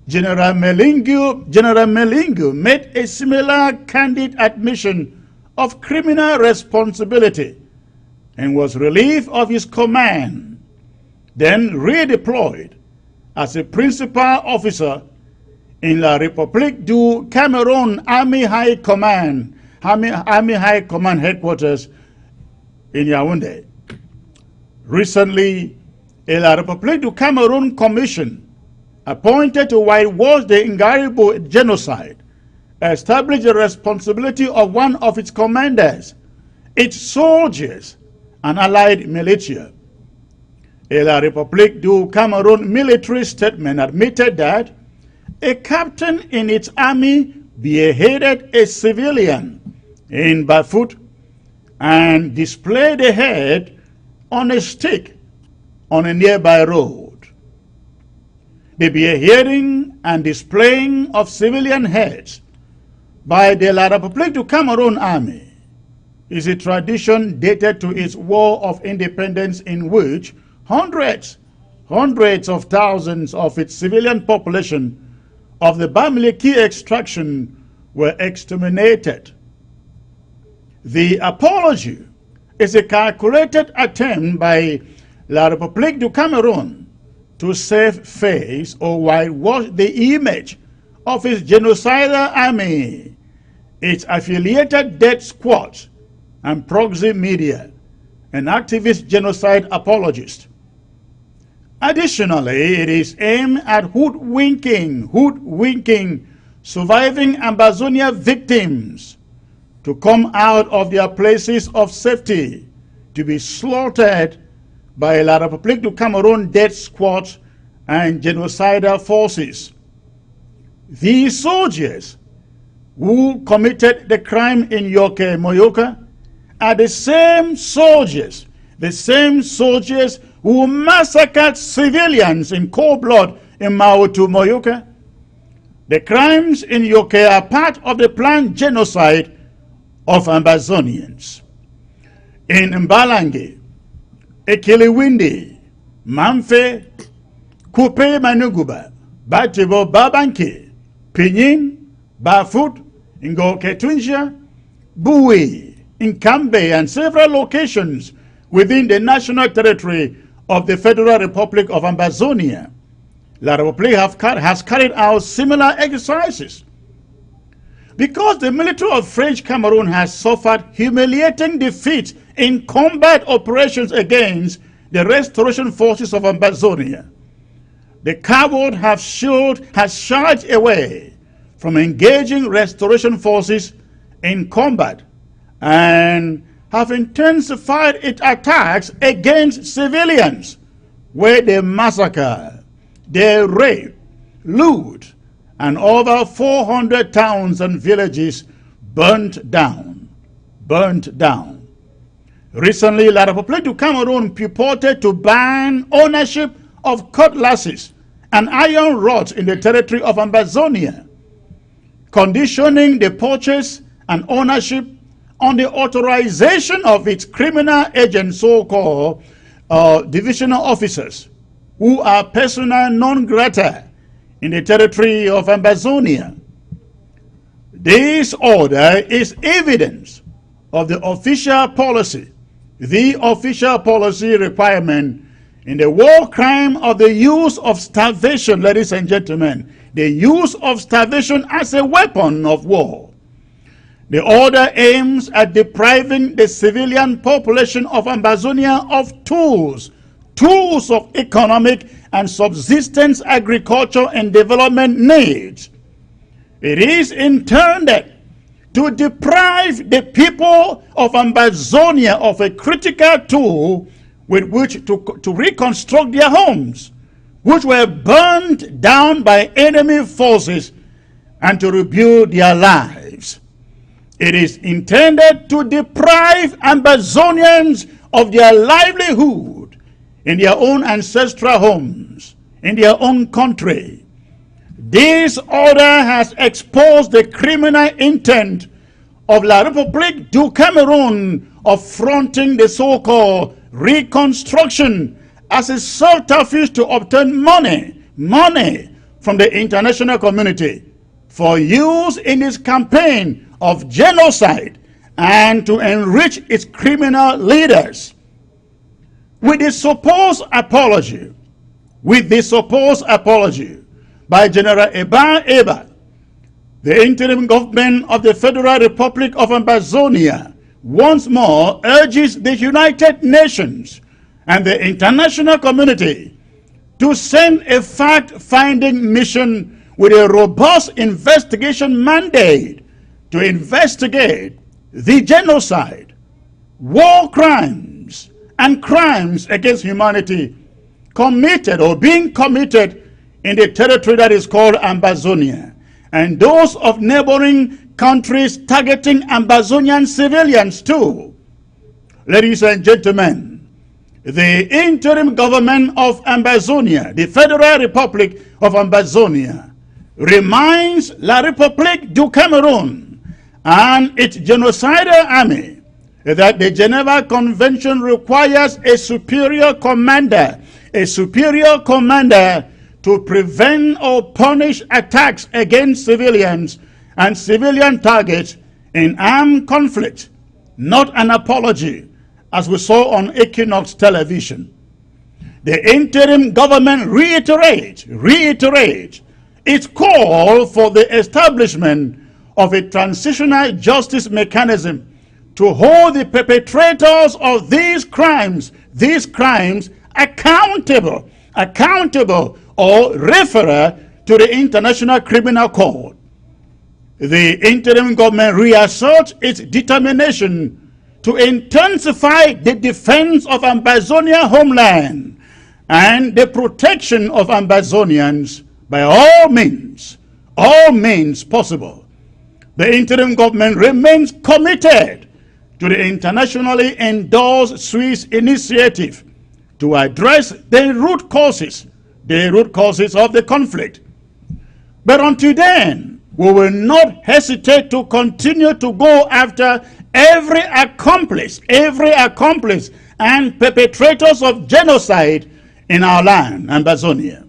General Melingu, made a similar candid admission of criminal responsibility and was relieved of his command, then redeployed as a principal officer in La République du Cameroon Army High Command headquarters in Yaoundé. Recently, a La République du Cameroon commission appointed to whitewash the Ngaribo genocide established the responsibility of one of its commanders, its soldiers, and allied militia. A La République du Cameroon military statement admitted that a captain in its army beheaded a civilian in Bafut and displayed the head on a stick on a nearby road. The beheading and displaying of civilian heads by the La République du Cameroon army is a tradition dated to its War of Independence, in which hundreds of thousands of its civilian population of the Bamileki extraction were exterminated. The apology is a calculated attempt by La République du Cameroon to save face or whitewash the image of its genocidal army, its affiliated death squads, and proxy media, and activist genocide apologists. Additionally, it is aimed at hoodwinking surviving Amazonia victims to come out of their places of safety to be slaughtered by La République du Cameroon death squads and genocidal forces. These soldiers who committed the crime in Yoke, Moyoka, are the same soldiers who massacred civilians in cold blood in Mautu, Moyoka. The crimes in Yoke are part of the planned genocide of Amazonians. In Mbalange, Ekiliwindi, Mamfe, Kupe Manuguba, Batibo Babanke, Pinyin, Bafut, Ngoke Tunja, Bui, Nkambe, and several locations within the national territory of the Federal Republic of Amazonia. La République has carried out similar exercises. Because the military of French Cameroon has suffered humiliating defeat in combat operations against the restoration forces of Amazonia, the coward has shied away from engaging restoration forces in combat and have intensified its attacks against civilians, where they massacre, they rape, loot, and over 400 towns and villages burnt down. Recently, La République du Cameroon purported to ban ownership of cutlasses and iron rods in the territory of Amazonia, conditioning the purchase and ownership on the authorization of its criminal agents, so-called divisional officers, who are persona non grata in the territory of Amazonia. This order is evidence of the official policy requirement in the war crime of the use of starvation, ladies and gentlemen, the use of starvation as a weapon of war. The order aims at depriving the civilian population of Ambazonia of tools of economic and subsistence agriculture and development needs. It is intended to deprive the people of Ambazonia of a critical tool with which to reconstruct their homes, which were burned down by enemy forces, and to rebuild their lives. It is intended to deprive Ambazonians of their livelihood in their own ancestral homes, in their own country. This order has exposed the criminal intent of La République du Cameroun of fronting the so-called reconstruction as a subterfuge to obtain money from the international community for use in its campaign of genocide and to enrich its criminal leaders. With the supposed apology by General Eba, the interim government of the Federal Republic of Ambazonia once more urges the United Nations and the international community to send a fact-finding mission with a robust investigation mandate to investigate the genocide, war crimes, and crimes against humanity committed or being committed in the territory that is called Ambazonia, and those of neighboring countries targeting Ambazonian civilians too. Ladies and gentlemen, the interim government of Ambazonia, the Federal Republic of Ambazonia, reminds La République du Cameroun and its genocidal army that the Geneva Convention requires a superior commander to prevent or punish attacks against civilians and civilian targets in armed conflict, not an apology, as we saw on Equinox television. The interim government reiterates its call for the establishment of a transitional justice mechanism to hold the perpetrators of these crimes accountable or refer to the International Criminal Court. The interim government reasserts its determination to intensify the defense of Ambazonia homeland and the protection of Ambazonians by all means possible. The interim government remains committed to the internationally endorsed Swiss initiative to address the root causes of the conflict. But until then, we will not hesitate to continue to go after every accomplice and perpetrators of genocide in our land, Ambazonia.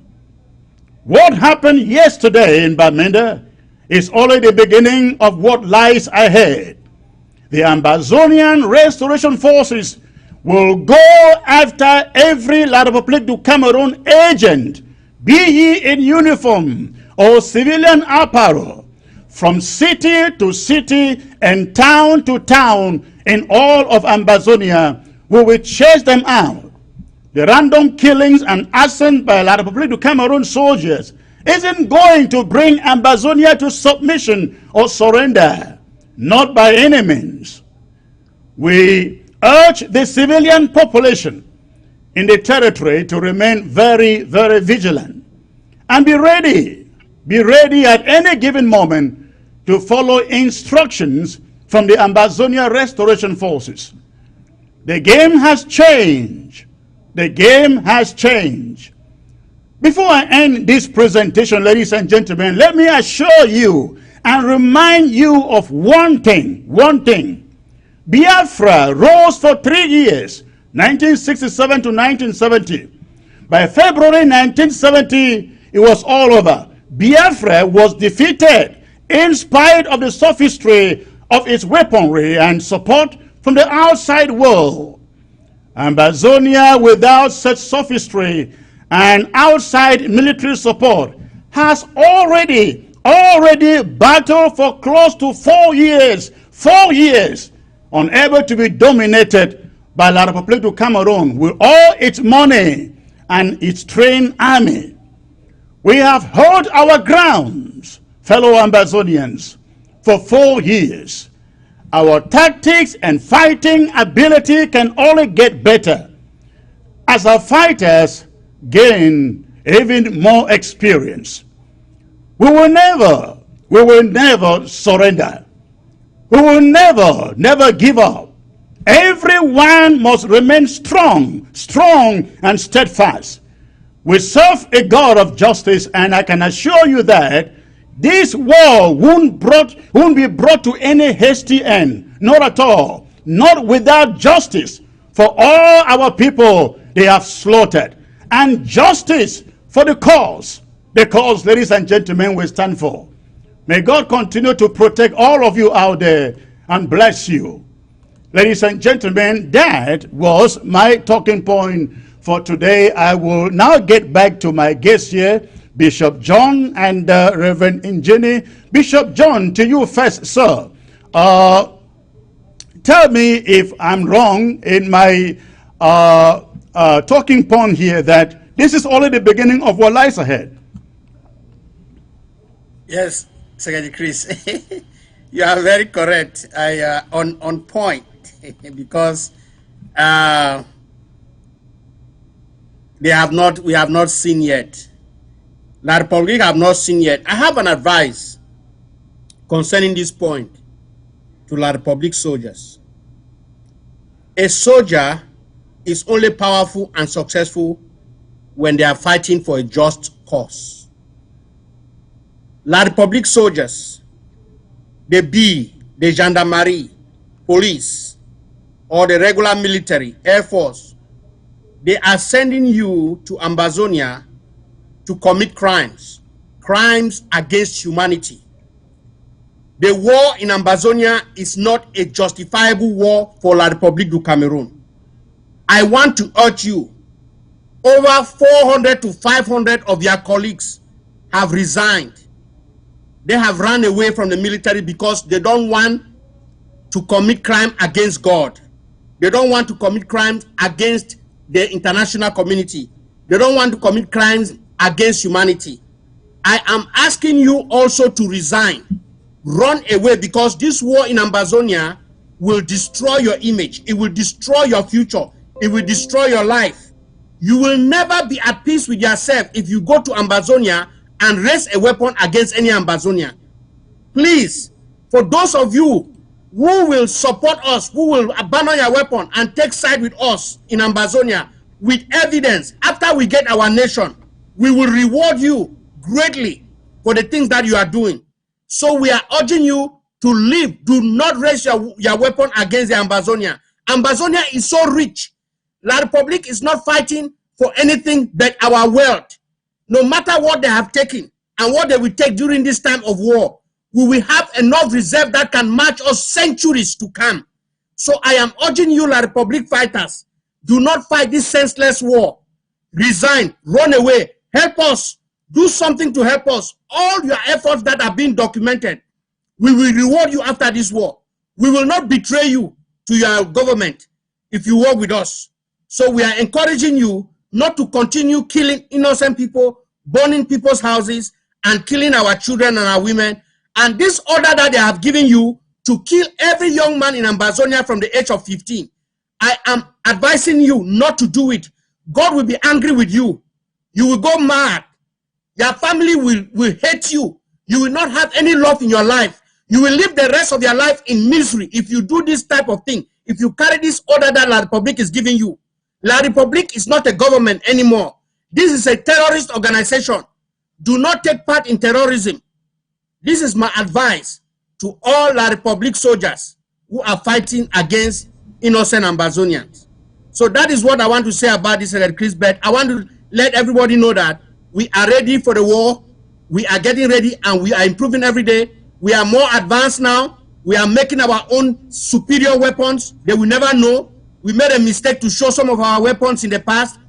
What happened yesterday in Bamenda is only the beginning of what lies ahead. The Ambazonian Restoration Forces will go after every La République du Cameroun agent, be he in uniform or civilian apparel, from city to city and town to town in all of Ambazonia. We will chase them out. The random killings and arson by La République du Cameroun soldiers isn't going to bring Ambazonia to submission or surrender, not by any means. We urge the civilian population in the territory to remain very, very vigilant and be ready at any given moment to follow instructions from the Ambazonia Restoration Forces. The game has changed. The game has changed. Before I end this presentation, ladies and gentlemen, let me assure you and remind you of one thing. Biafra rose for 3 years, 1967 to 1970. By February 1970, it was all over. Biafra was defeated in spite of the sophistry of its weaponry and support from the outside world. Ambazonia, without such sophistry and outside military support, has already battled for close to 4 years, unable to be dominated by La République du Cameroon with all its money and its trained army. We have held our grounds, fellow Ambazonians, for 4 years. Our tactics and fighting ability can only get better as our fighters gain even more experience. We will never surrender. We will never give up. Everyone must remain strong and steadfast. We serve a God of justice, and I can assure you that this war won't be brought to any hasty end. Not at all. Not without justice for all our people they have slaughtered. And justice for the cause, ladies and gentlemen, we stand for. May God continue to protect all of you out there and bless you. Ladies and gentlemen, that was my talking point for today. I will now get back to my guests here, Bishop John and Reverend Njini. Bishop John, to you first, sir. Tell me if I'm wrong in my talking point here, that this is only the beginning of what lies ahead. Yes, Secretary Chris, you are very correct. On point because we have not seen yet. La République have not seen yet. I have an advice concerning this point to La République soldiers. A soldier is only powerful and successful when they are fighting for a just cause. La République soldiers, the gendarmerie, police, or the regular military, air force, they are sending you to Ambazonia to commit crimes against humanity. The war in Ambazonia is not a justifiable war for La République du Cameroon. I want to urge you, over 400 to 500 of their colleagues have resigned. They have run away from the military because they don't want to commit crime against God. They don't want to commit crimes against the international community. They don't want to commit crimes against humanity. I am asking you also to resign, run away, because this war in Ambazonia will destroy your image. It will destroy your future. It will destroy your life. You will never be at peace with yourself if you go to Ambazonia and raise a weapon against any Ambazonian. Please, for those of you who will support us, who will abandon your weapon and take side with us in Ambazonia with evidence, after we get our nation, we will reward you greatly for the things that you are doing. So we are urging you to leave. Do not raise your weapon against the Ambazonia. Ambazonia is so rich. La République is not fighting for anything but our wealth. No matter what they have taken and what they will take during this time of war, we will have enough reserve that can match us centuries to come. So I am urging you, La République fighters, do not fight this senseless war. Resign, run away, help us, do something to help us. All your efforts that are being documented, we will reward you after this war. We will not betray you to your government if you work with us. So we are encouraging you not to continue killing innocent people, burning people's houses, and killing our children and our women. And this order that they have given you to kill every young man in Ambazonia from the age of 15, I am advising you not to do it. God will be angry with you. You will go mad. Your family will hate you. You will not have any love in your life. You will live the rest of your life in misery if you do this type of thing. If you carry this order that La République is giving you. La République is not a government anymore. This is a terrorist organization. Do not take part in terrorism. This is my advice to all La République soldiers who are fighting against innocent Ambazonians. So that is what I want to say about this, Chris. But I want to let everybody know that we are ready for the war. We are getting ready and we are improving every day. We are more advanced now. We are making our own superior weapons. They will never know. We made a mistake to show some of our weapons in the past,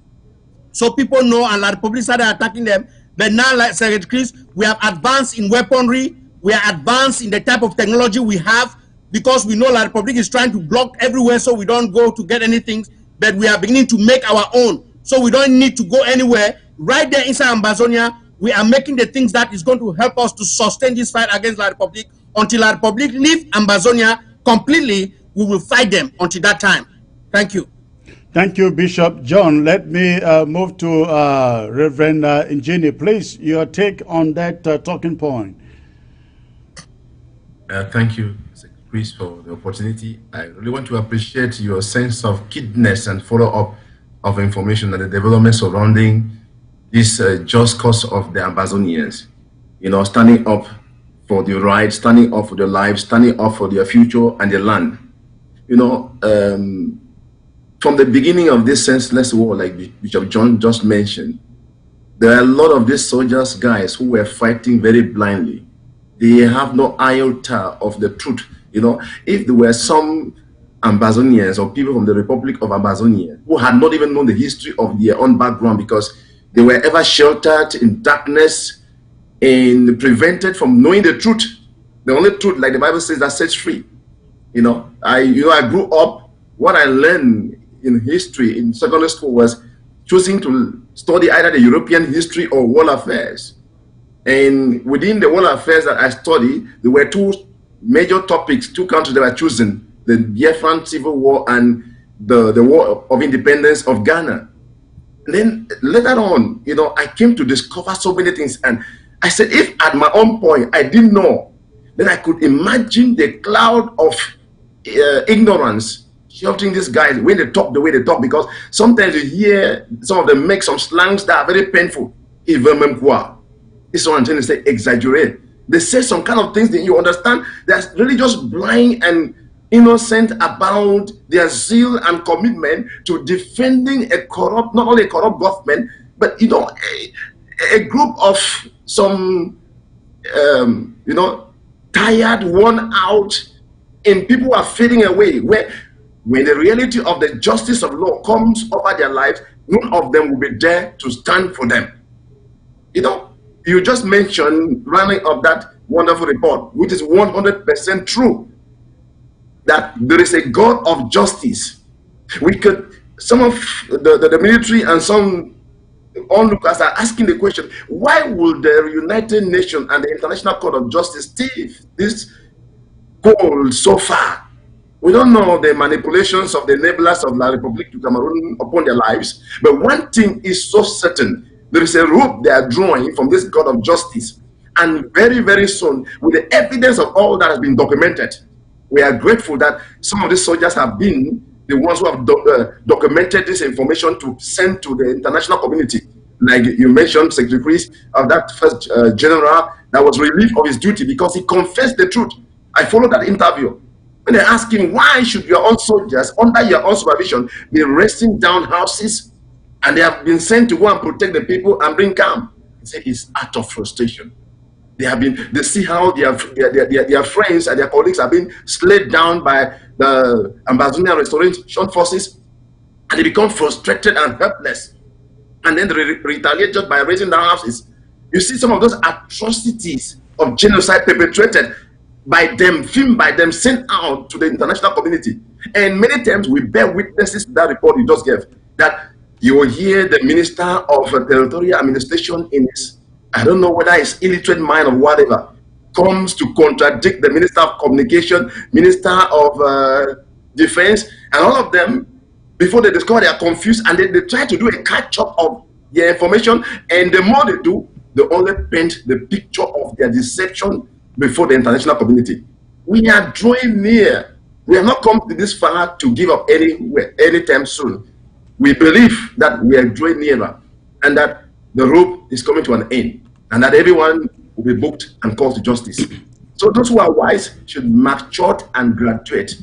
so people know, and La Republic started attacking them. But now, like Secretary Chris, we have advanced in weaponry. We are advanced in the type of technology we have, because we know La Republic is trying to block everywhere so we don't go to get anything. But we are beginning to make our own, so we don't need to go anywhere. Right there inside Ambazonia, we are making the things that is going to help us to sustain this fight against La Republic. Until La Republic leave Ambazonia completely, we will fight them until that time. Thank you. Thank you, Bishop John. Let me move to Reverend Njini. Please, your take on that talking point. Thank you, Secretary Chris, for the opportunity. I really want to appreciate your sense of keenness and follow-up of information and the development surrounding this just cause of the Ambazonians. You know, standing up for their rights, standing up for their lives, standing up for their future and their land. You know, from the beginning of this senseless war, like Bishop John just mentioned, there are a lot of these soldiers, guys, who were fighting very blindly. They have no iota of the truth. You know, if there were some Ambazonians or people from the Republic of Ambazonia who had not even known the history of their own background, because they were ever sheltered in darkness and prevented from knowing the truth, the only truth, like the Bible says, that sets free. You know, I grew up. What I learned in history in secondary school was choosing to study either the European history or world affairs. And within the world affairs that I studied, there were two major topics, two countries that were chosen: the Biafran Civil War and the War of Independence of Ghana. And then later on, you know, I came to discover so many things, and I said, if at my own point I didn't know, then I could imagine the cloud of ignorance sheltering these guys when they talk the way they talk, because sometimes you hear some of them make some slangs that are very painful. Even même quoi. It's what I'm trying to say, exaggerate. They say some kind of things that you understand that's really just blind and innocent about their zeal and commitment to defending a corrupt, not only a corrupt government, but, you know, a group of some, you know, tired, worn out, and people are fading away. Where, when the reality of the justice of law comes over their lives, none of them will be there to stand for them. You know, you just mentioned running up that wonderful report, which is 100% true, that there is a God of justice. We could, some of the military and some onlookers are asking the question, why will the United Nations and the International Court of Justice take this goal so far? We don't know the manipulations of the enablers of La Republique du Cameroun upon their lives, but one thing is so certain: there is a rope they are drawing from this God of justice, and very, very soon, with the evidence of all that has been documented, we are grateful that some of these soldiers have been the ones who have documented this information to send to the international community. Like you mentioned, Secretary Chris, of that first general that was relieved of his duty because he confessed the truth. I followed that interview. When they asked him, why should your own soldiers, under your own supervision, be wresting down houses, and they have been sent to go and protect the people and bring calm? He said it's out of frustration. They see how their friends and their colleagues have been slayed down by the Ambazonian Restoration Forces, and they become frustrated and helpless. And then they retaliate just by raising down houses. You see some of those atrocities of genocide perpetrated by them, filmed by them, sent out to the international community. And many times we bear witnesses to that report you just gave, that you will hear the Minister of Territorial Administration in his, I don't know whether it's illiterate mind or whatever, comes to contradict the Minister of Communication, Minister of Defense, and all of them, before they discover they are confused, and they try to do a catch-up of their information, and the more they do, they only paint the picture of their deception before the international community. We are drawing near. We have not come to this far to give up anywhere, anytime soon. We believe that we are drawing nearer, and that the rope is coming to an end, and that everyone will be booked and called to justice. So those who are wise should mature and graduate.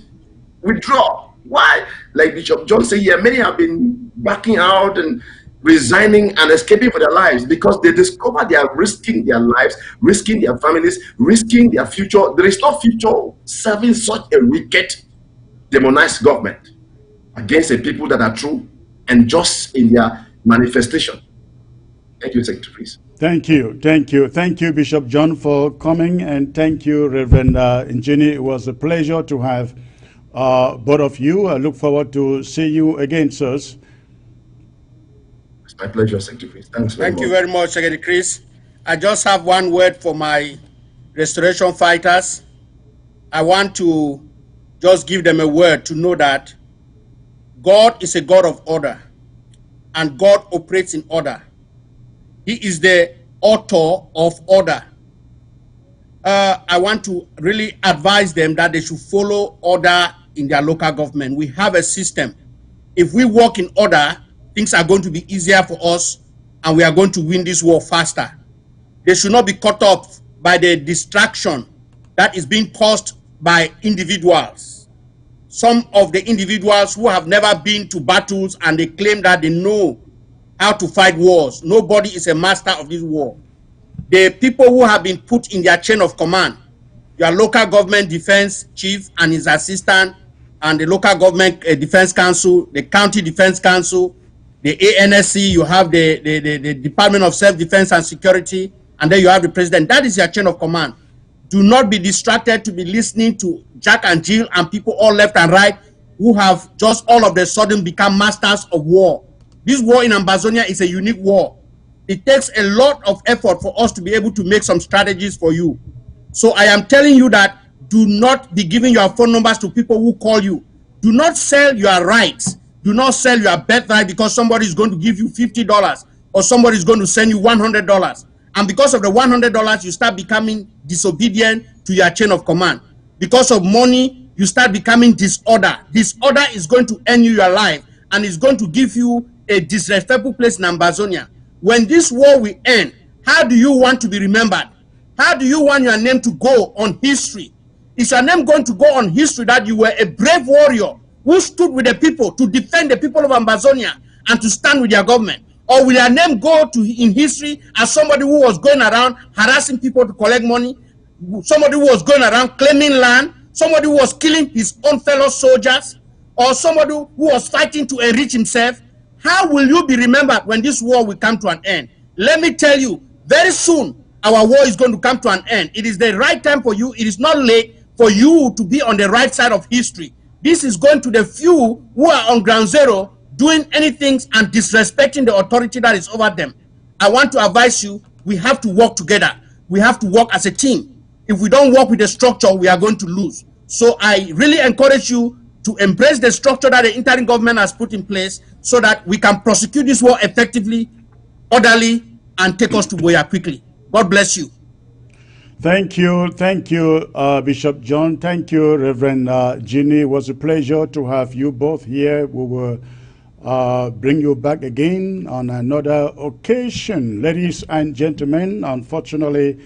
Withdraw. Why? Like Bishop John said here, many have been backing out and resigning and escaping for their lives because they discover they are risking their lives, risking their families, risking their future. There is no future serving such a wicked, demonized government. against the people that are true and just in their manifestation. Thank you, Secretary, please. Thank you, Bishop John, for coming, and thank you, Reverend Njini. It was a pleasure to have both of you. I look forward to see you again, sirs. It's my pleasure, Secretary. Thanks very much. Thank you very much, Secretary Chris. I just have one word for my restoration fighters. I want to just give them a word to know that God is a God of order, and God operates in order. He is the author of order. I want to really advise them that they should follow order in their local government. We have a system. If we work in order, things are going to be easier for us, and we are going to win this war faster. They should not be caught up by the distraction that is being caused by individuals. Some of the individuals who have never been to battles and they claim that they know how to fight wars. Nobody is a master of this war. The people who have been put in their chain of command, your local government defense chief and his assistant, and the local government defense council, the county defense council, the ANSC, you have the Department of Self-Defense and Security, and then you have the president. That is your chain of command. Do not be distracted to be listening to Jack and Jill and people all left and right who have just all of a sudden become masters of war. This war in Ambazonia is a unique war. It takes a lot of effort for us to be able to make some strategies for you. So I am telling you that do not be giving your phone numbers to people who call you. Do not sell your rights. Do not sell your birthright because somebody is going to give you $50 or somebody is going to send you $100. And because of the $100, you start becoming disobedient to your chain of command. Because of money, you start becoming disorder. Disorder is going to end you your life, and it's going to give you a disrespectful place in Ambazonia. When this war will end, how do you want to be remembered? How do you want your name to go on history? Is your name going to go on history that you were a brave warrior who stood with the people to defend the people of Ambazonia and to stand with their government? Or will your name go in history as somebody who was going around harassing people to collect money, somebody who was going around claiming land, somebody who was killing his own fellow soldiers, or somebody who was fighting to enrich himself? How will you be remembered when this war will come to an end? Let me tell you, very soon, our war is going to come to an end. It is the right time for you. It is not late for you to be on the right side of history. This is going to the few who are on ground zero doing anything and disrespecting the authority that is over them. I want to advise you, we have to work together. We have to work as a team. If we don't work with the structure, we are going to lose. So I really encourage you to embrace the structure that the interim government has put in place so that we can prosecute this war effectively, orderly, and take us to Boya quickly. God bless you. Thank you, Bishop John. Thank you, Reverend Ginny. It was a pleasure to have you both here. We will bring you back again on another occasion. Ladies and gentlemen, unfortunately,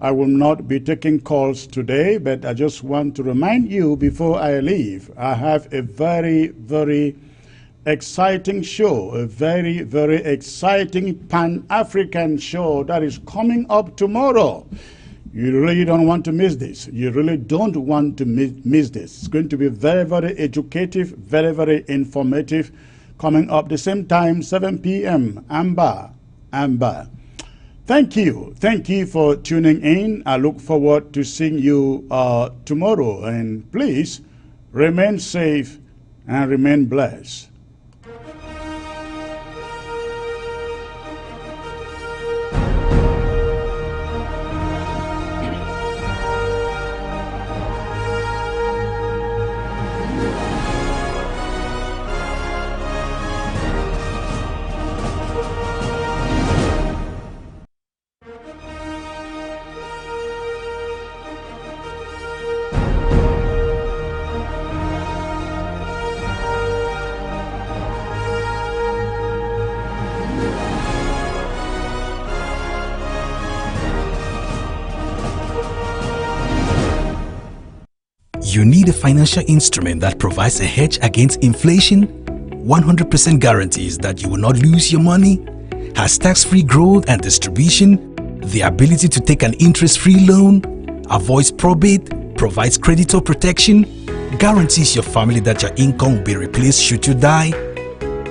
I will not be taking calls today, but I just want to remind you before I leave, I have a very, very exciting show, a very, very exciting Pan-African show that is coming up tomorrow. You really don't want to miss this. You really don't want to miss this. It's going to be very, very educative, very, very informative. Coming up the same time, 7 p.m. Amber. Thank you for tuning in. I look forward to seeing you tomorrow. And please remain safe and remain blessed. You need a financial instrument that provides a hedge against inflation, 100% guarantees that you will not lose your money, has tax-free growth and distribution, the ability to take an interest-free loan, avoids probate, provides creditor protection, guarantees your family that your income will be replaced should you die,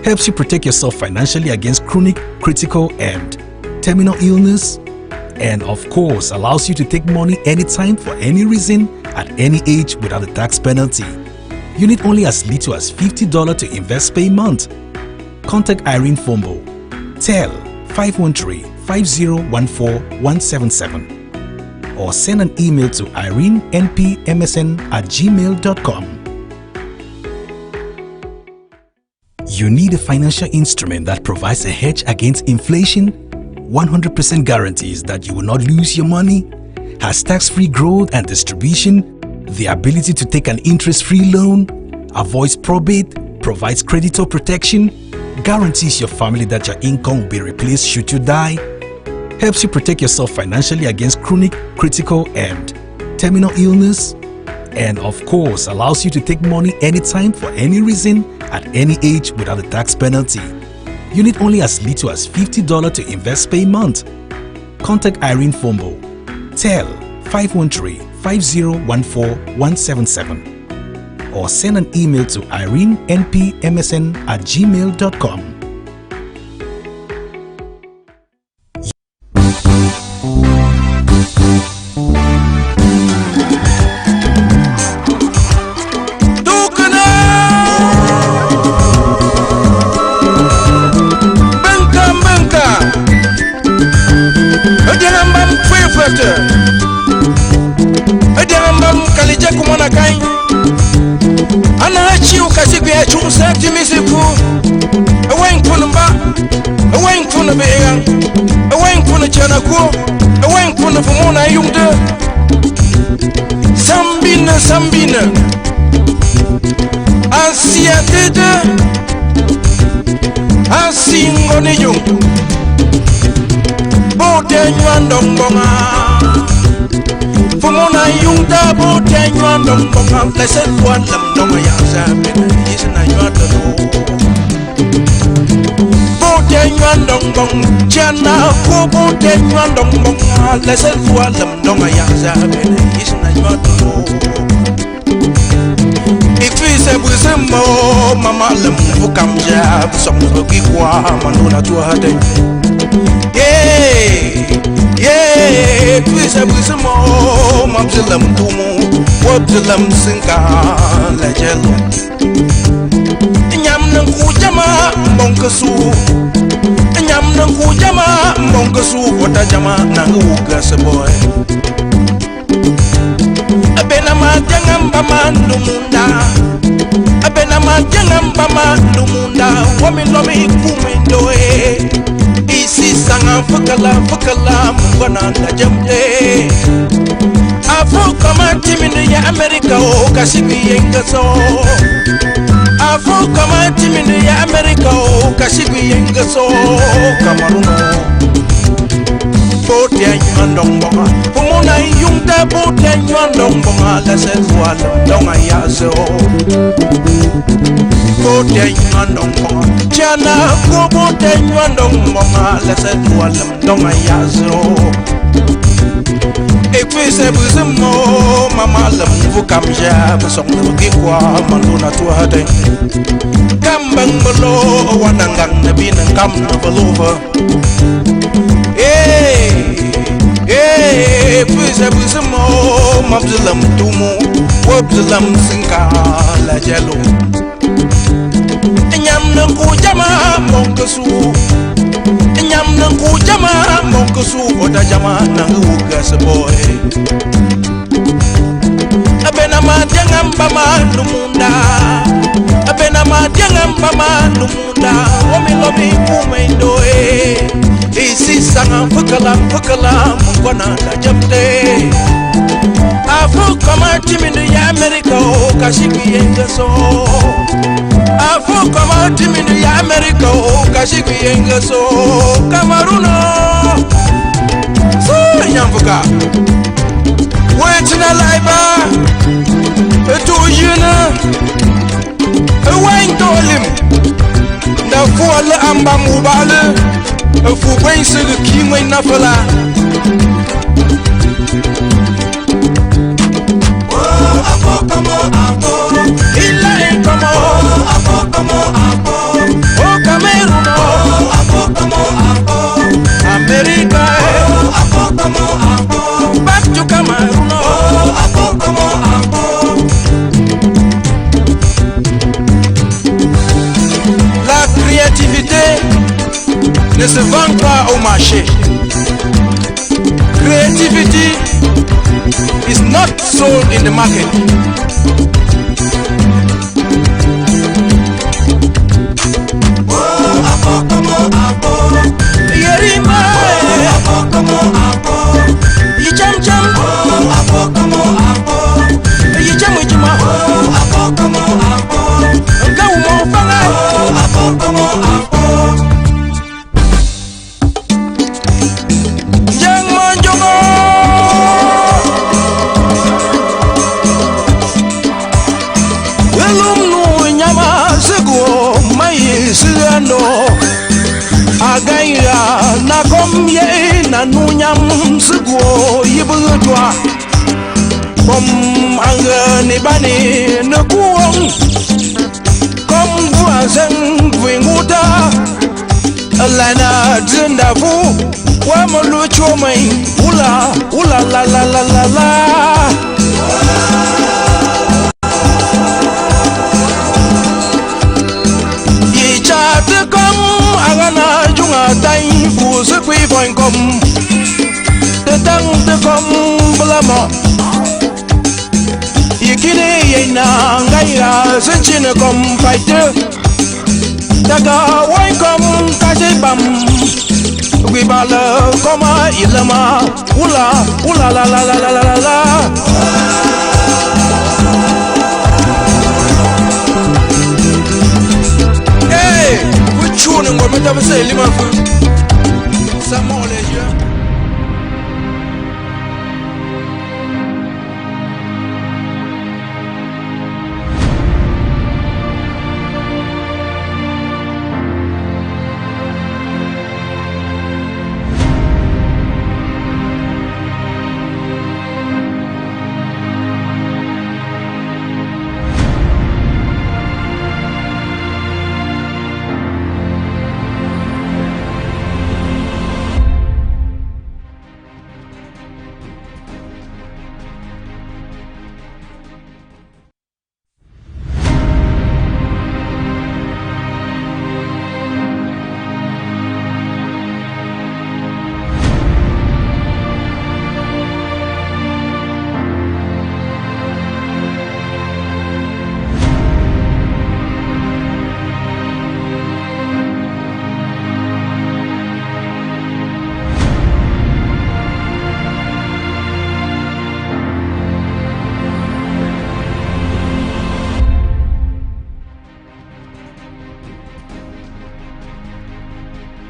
helps you protect yourself financially against chronic, critical, and terminal illness, and of course allows you to take money anytime for any reason at any age without a tax penalty. You need only as little as $50 to invest per month. Contact Irene Fombo. Tel 513-5014-177 or send an email to irenenpmsn@gmail.com. You need a financial instrument that provides a hedge against inflation, 100% guarantees that you will not lose your money, has tax-free growth and distribution, the ability to take an interest-free loan, avoids probate, provides creditor protection, guarantees your family that your income will be replaced should you die, helps you protect yourself financially against chronic, critical, and terminal illness, and of course allows you to take money anytime for any reason at any age without a tax penalty. You need only as little as $50 to invest per month. Contact Irene Fombo. Tel 513-5014-177 or send an email to irenenpmsn@gmail.com. Sambina Asia dede Asingo ne yung Bote nyuandong bonga Fumona yung da bote nyuandong bonga Lesen buan lam donga ya sabina Isna nyuandong Bote nyuandong bong Jana ko bote nyuandong bonga Lesen buan lam donga ya sabina Isna nyuandong Ifise buzemo mama lem bukamja busong bukikwa manuna tuade yeah ifise buzemo mabzelam tumu wabzelam sinka la jelo nyam nan ku jama bonkasu nyam nan ku jama bonkasu wata jama nan uga seboy Abena majangam bamandu munda Abena majangam bamandu munda Wami lomi kumendoe Isi sanga fukala Mwana na jamde Afu kama timini ya Amerika o Kashibi yengaso Afu kama timini ya Amerika o Kashibi yengaso Cameroun'S Bote nyandong bonga Fumuna yungda bote nyandong bonga Lese zuala donga yazo Bote nyandong bonga Jana ko bote nyandong bonga Lese zuala donga yazo Ekwese buzemo Mama lam vukamja Busong nabugikwa Maluna tuade Kambang balo Wanangang nabinang kam nabalova Pusa pusa mo mabzulam tumu wabzulam sinka la jalo nyam nan ku jama monkasu nyam nan ku jama monkasu oda jama nan uga seboy abena ma jangam bama lumunda abena ma jangam bama lumunda lomi kumaidoe Isi sanga fukala mwana la jamde Afu kama timini ya Amerika o Kashibi yengaso Afu kama timini ya Amerika o Kashibi yengaso Cameroun'S So nyamfuka Wetina laiba Eto yuna Ewain tolim Da fuala amba mubale Fu bwen se de kimwe na fala Oh Il est comment au Cameroun, America, back to Cameroun. La créativité ne se vend pas au marché. Creativity is not sold in the market. Yerima, yicham cham, yicham yichama, nga umo fanga. Jang manjongo, elumnu nyama sego mai sigando. Agaya na komye na nunyam sugo yibudwa kom anga ne bani ne kuong kom buazen winguta alana zindavu wa molucho mai ula la yichate kom agana junga tai bu se kui point kom de tang de kom blamo yikine yena ngaira senchine kom fighter daga wai kom kaje bam we bala koma ilama ula la hey, which one ngometa bese lima fu samo